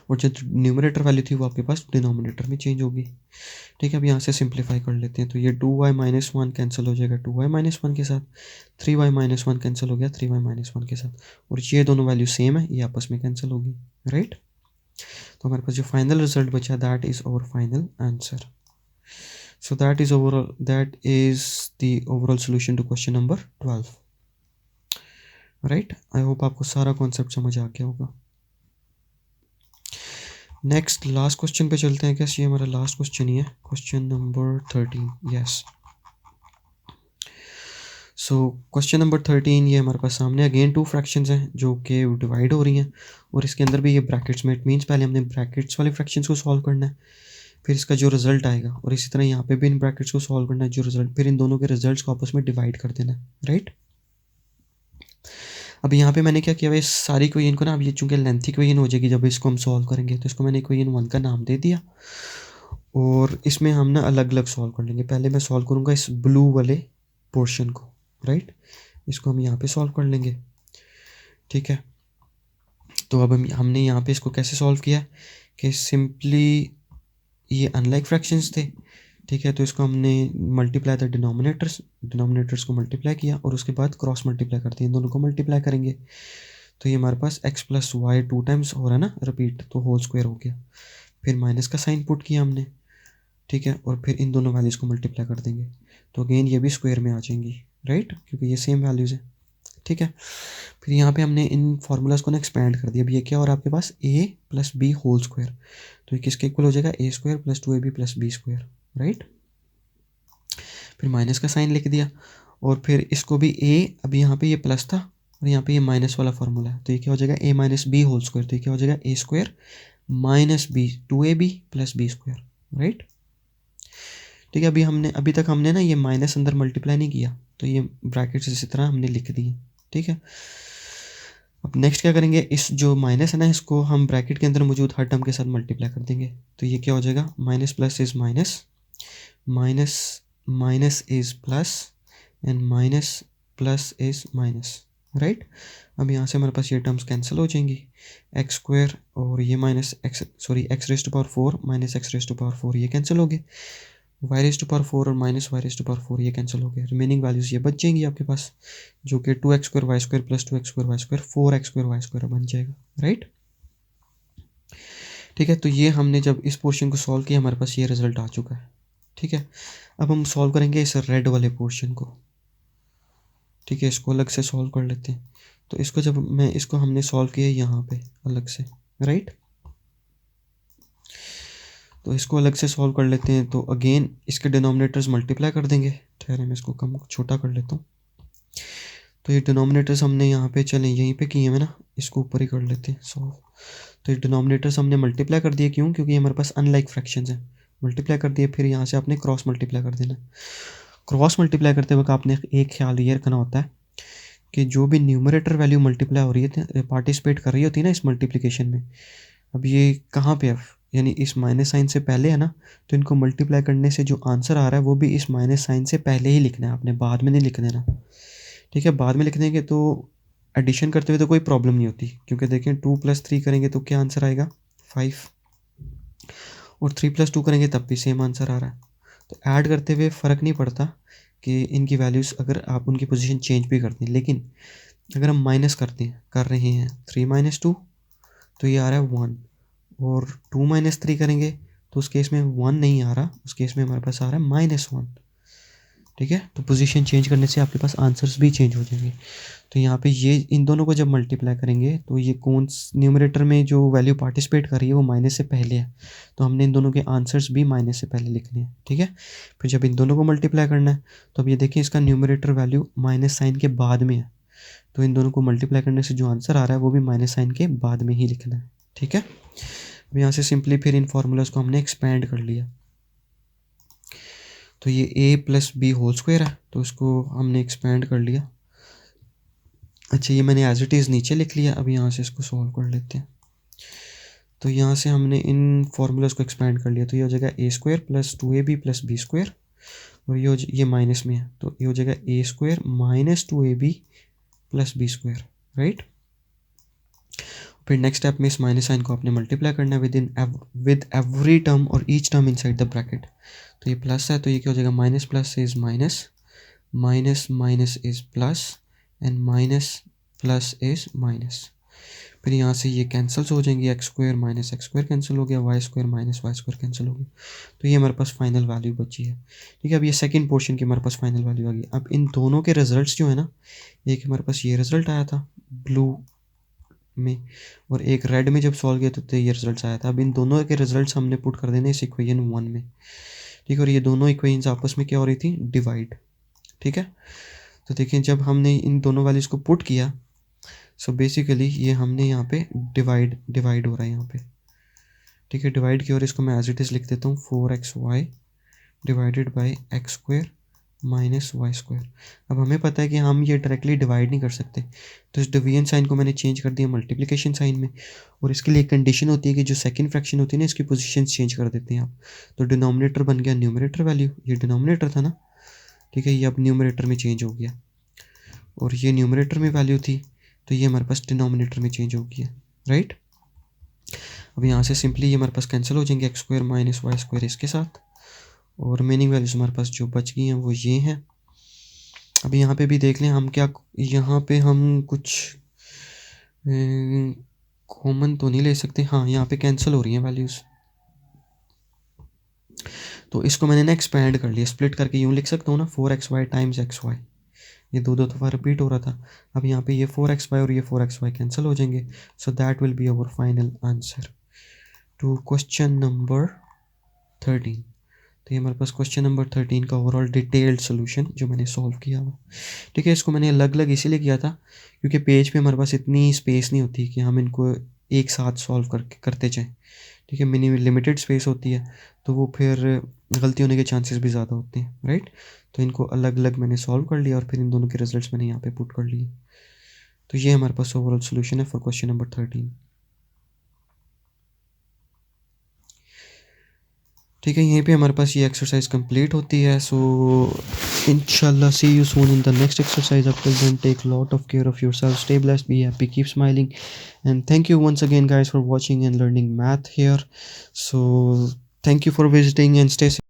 और जो न्यूमरेटर वैल्यू थी वो आपके पास डिनोमिनेटर में चेंज होगी, ठीक है। अब यहाँ से सिंप्लीफाई कर लेते हैं, तो ये 2y माइनस वन कैंसिल हो जाएगा 2y माइनस वन के साथ, 3y माइनस वन कैंसिल हो गया 3y माइनस वन के साथ, और ये दोनों वैल्यू सेम है, ये आपस में कैंसिल होगी, राइट। तो हमारे पास जो फाइनल रिजल्ट बचा that is our final answer. So that is the overall solution to question number 12, right. I hope आपको सारा कॉन्सेप्ट समझ आ गया होगा। नेक्स्ट लास्ट क्वेश्चन पे चलते हैं, कैसे ये हमारा लास्ट क्वेश्चन ही है, question number 13, yes. So question number 13 ये हमारे पास सामने अगेन टू फ्रैक्शंस हैं जो कि डिवाइड हो रही हैं, और इसके अंदर भी ये ब्रैकेट्स में, इट मीन्स पहले हमने ब्रैकेट्स वाले फ्रैक्शंस को सॉल्व करना है, फिर इसका जो रिजल्ट आएगा, और इसी तरह यहाँ पे भी इन ब्रैकेट्स को सॉल्व करना है, जो रिजल्ट, फिर इन दोनों के रिजल्ट्स को आपस में डिवाइड कर देना है, राइट। अब यहाँ पे मैंने क्या किया है, इस सारी इक्वेशन को ना, अब ये चूंकि लेंथ इक्वेशन हो जाएगी जब इसको हम सॉल्व करेंगे, तो इसको मैंने इक्वेशन 1 का नाम दे दिया, और इसमें हम ना अलग अलग सॉल्व कर लेंगे। पहले मैं सॉल्व करूँगा इस ब्लू वाले पोर्शन को, राइट, इसको हम यहाँ पे सॉल्व कर लेंगे, ठीक है। तो अब हमने यहाँ पे इसको कैसे सॉल्व किया कि सिंपली ये अनलाइक फ्रैक्शंस थे, ठीक है, तो इसको हमने मल्टीप्लाई द डिनोमिनेटर्स को मल्टीप्लाई किया, और उसके बाद क्रॉस मल्टीप्लाई करते हैं, इन दोनों को मल्टीप्लाई करेंगे, तो ये हमारे पास x प्लस वाई 2 टाइम्स हो रहा है ना, रिपीट, तो होल स्क्वायर हो गया, फिर माइनस का साइन पुट किया हमने, ठीक है, और फिर इन दोनों वैल्यूज़ को मल्टीप्लाई कर देंगे, तो अगेन ये भी स्क्वायर में आ जाएंगी, राइट, क्योंकि ये सेम वैल्यूज़ है, ठीक है। फिर यहाँ पे हमने इन फार्मूलाज को ना एक्सपेंड कर दिया, अब ये क्या हो रहा है आपके पास, a plus b whole square, तो ये किसके इक्वल हो जाएगा, a square plus 2ab plus B square, right. फिर माइनस का साइन लिख दिया, और फिर इसको भी a, अब यहाँ पे ये प्लस था और यहाँ पे ये माइनस वाला फार्मूला है, तो ये क्या हो जाएगा, a minus b whole square, तो ये क्या हो जाएगा, a square minus b 2ab plus B square, right, ठीक है। अभी तक हमने ना ये माइनस अंदर मल्टीप्लाई नहीं किया, तो ये ब्रैकेट्स इसी तरह हमने लिख दिए, ठीक है। अब नेक्स्ट क्या करेंगे, इस जो माइनस है ना, इसको हम ब्रैकेट के अंदर मौजूद हर टर्म के साथ मल्टीप्लाई कर देंगे, तो ये क्या हो जाएगा, minus plus is minus, minus minus is plus, and minus plus is minus, right. अब यहाँ से हमारे पास ये टर्म्स कैंसिल हो जाएंगी, एक्स स्क्वायर और ये minus x raise to power 4 minus x raise to power 4 ये कैंसिल हो गए, वाई रेज टू पावर 4 और minus y raise to power 4 ये कैंसिल हो गए, रिमेनिंग वैल्यूज़ ये बच जाएंगी आपके पास, जो कि 2x square y square plus 2x square y square 4x square y square बन जाएगा, राइट, ठीक है। तो ये हमने जब इस पोर्शन को सॉल्व किया, हमारे पास ये रिजल्ट आ चुका है, ठीक है। अब हम सॉल्व करेंगे इस रेड वाले पोर्शन को, ठीक है, इसको अलग से सॉल्व कर लेते हैं, तो इसको हमने सॉल्व किया यहाँ पे अलग से, राइट, तो इसको अलग से सॉल्व कर लेते हैं, तो अगेन इसके डिनोमिनेटर्स मल्टीप्लाई कर देंगे, ठहरे मैं इसको कम छोटा कर लेता हूँ, तो ये डिनोमिनेटर्स हमने यहाँ पे चलें यहीं पे किए हैं ना, इसको ऊपर ही कर लेते हैं सॉल्व, तो ये डिनोमिनेटर्स हमने मल्टीप्लाई कर दिए, क्यों, क्योंकि हमारे पास अनलाइक फ्रैक्शंस हैं, मल्टीप्लाई कर दिए, फिर यहाँ से आपने क्रॉस मल्टीप्लाई कर देना, क्रॉस मल्टीप्लाई करते वक्त आपने एक ख्याल ये रखना होता है कि जो भी न्यूमरेटर वैल्यू मल्टीप्लाई हो रही है, पार्टिसिपेट कर रही होती है ना इस मल्टीप्लिकेशन में, अब ये कहाँ पे है, यानी इस माइनस साइन से पहले है ना, तो इनको मल्टीप्लाई करने से जो आंसर आ रहा है वो भी इस माइनस साइन से पहले ही लिखना है आपने, बाद में नहीं लिख देना, ठीक है। बाद में लिख देंगे तो एडिशन करते हुए तो कोई प्रॉब्लम नहीं होती, क्योंकि देखें 2 + 3 करेंगे तो क्या आंसर आएगा 5, और 3 + 2 करेंगे तब भी सेम आंसर आ रहा है, तो ऐड करते हुए फ़र्क नहीं पड़ता कि इनकी वैल्यूज़ अगर आप उनकी पोजीशन चेंज भी करते हैं, लेकिन अगर हम माइनस कर रहे हैं 3 - 2 तो ये आ रहा है 1, और 2 - 3 करेंगे तो उस केस में 1 नहीं आ रहा, उस केस में हमारे पास आ रहा है -1, ठीक है। तो पोजीशन चेंज करने से आपके पास आंसर्स भी चेंज हो जाएंगे, तो यहाँ पे ये इन दोनों को जब मल्टीप्लाई करेंगे तो ये कौन न्यूमरेटर में जो वैल्यू पार्टिसिपेट कर रही है वो माइनस से पहले है, तो हमने इन दोनों के आंसर्स भी माइनस से पहले लिखने हैं, ठीक है। फिर जब इन दोनों को मल्टीप्लाई करना है तो अब ये देखिए इसका न्यूमरेटर वैल्यू माइनस साइन के बाद में है, तो इन दोनों को मल्टीप्लाई करने से जो आंसर आ रहा है वो भी माइनस साइन के बाद में ही लिखना है, ठीक है। अब यहाँ से सिंपली फिर इन फार्मूलाज को हमने एक्सपेंड कर लिया, तो ये a plus b whole square है, तो इसको हमने एक्सपेंड कर लिया, अच्छा ये मैंने एज इट इज़ नीचे लिख लिया। अब यहाँ से इसको सॉल्व कर लेते हैं, तो यहाँ से हमने इन फार्मूलाज को एक्सपेंड कर लिया, तो ये हो जाएगा a² + 2ab + b² और ये माइनस में है, तो ये हो जाएगा A square minus 2ab plus B square, right. फिर नेक्स्ट स्टेप में इस माइनस साइन को आपने मल्टीप्लाई करना है विद एवरी टर्म और each term inside the bracket. तो ये प्लस है तो ये क्या हो जाएगा, minus plus is minus, minus minus is plus and minus plus is minus. फिर यहाँ से ये कैंसिल्स हो जाएंगे, x square minus X square cancel हो गया, Y square minus y square cancel हो गया। तो ये हमारे पास फाइनल वैल्यू बची है। ठीक है, अब ये सेकंड पोर्शन की हमारे पास फाइनल वैल्यू आ गई। अब इन दोनों के रिजल्ट्स जो है ना, एक हमारे पास ये रिजल्ट आया था ब्लू में और एक रेड में जब सॉल्व किया तो ये रिजल्ट आया था। अब इन दोनों के रिजल्ट्स हमने पुट कर देने इस इक्वेशन 1 में। ठीक है, और ये दोनों इक्वेशंस आपस में क्या हो रही थी, डिवाइड। ठीक है, तो देखिए जब हमने इन दोनों वैल्यूज़ को पुट किया, सो बेसिकली ये हमने यहाँ पे डिवाइड हो रहा है यहाँ पे। ठीक है, डिवाइड किया और इसको मैं एज इट इज़ लिख देता हूँ 4xy divided by x square minus y square. अब हमें पता है कि हम ये डायरेक्टली डिवाइड नहीं कर सकते, तो इस डिवीजन साइन को मैंने चेंज कर दिया मल्टीप्लिकेशन साइन में। और इसके लिए एक कंडीशन होती है कि जो सेकंड फ्रैक्शन होती है ना, इसकी पोजीशन चेंज कर देते हैं आप। तो डिनोमिनेटर बन गया न्यूमरेटर वैल्यू, ये डिनोमिनेटर था ना, ठीक है, ये अब न्यूमरेटर में चेंज हो गया। और ये न्यूमरेटर में वैल्यू थी तो ये हमारे पास डिनोमिनेटर में चेंज हो गया, राइट। अब यहाँ से सिंपली ये हमारे पास कैंसिल हो जाएंगे, x square minus y square इसके साथ, और रिमेनिंग वैल्यूज हमारे पास जो बच गई हैं वो ये हैं। अब यहाँ पे भी देख लें हम क्या, यहाँ पे हम कुछ कॉमन तो नहीं ले सकते, हाँ यहाँ पे कैंसिल हो रही हैं वैल्यूज़। तो इसको मैंने ना एक्सपैंड कर लिया, स्प्लिट करके यूँ लिख सकता हूँ ना, 4xy टाइम्स xy, ये दो दफ़ा रिपीट हो रहा था। अब यहाँ पे ये 4xy और ये 4xy कैंसिल हो जाएंगे। So that will be our final answer to question number 13। तो ये हमारे पास क्वेश्चन नंबर 13 का ओवरऑल डिटेल्ड सोल्यूशन जो मैंने सॉल्व किया हुआ। ठीक है, इसको मैंने अलग अलग इसीलिए किया था क्योंकि पेज पे हमारे पास इतनी स्पेस नहीं होती कि हम इनको एक साथ सॉल्व करते जाएँ। ठीक है, मिनी लिमिटेड स्पेस होती है तो वो फिर गलती होने के चांसेस भी ज़्यादा होते हैं, राइट। तो इनको अलग अलग मैंने सॉल्व कर लिया और फिर इन दोनों के रिजल्ट्स मैंने यहाँ पे पुट कर लिए। तो ये हमारे पास ओवरऑल सोल्यूशन है फॉर क्वेश्चन नंबर 13। ठीक है, यहीं पे हमारे पास ये एक्सरसाइज कंप्लीट होती है। सो इंशाल्लाह see you soon in the next exercise. Up till then take lot of care of yourself, stay blessed, be happy, keep smiling, and thank you once again guys for watching and learning math here. So thank you for visiting and stay safe.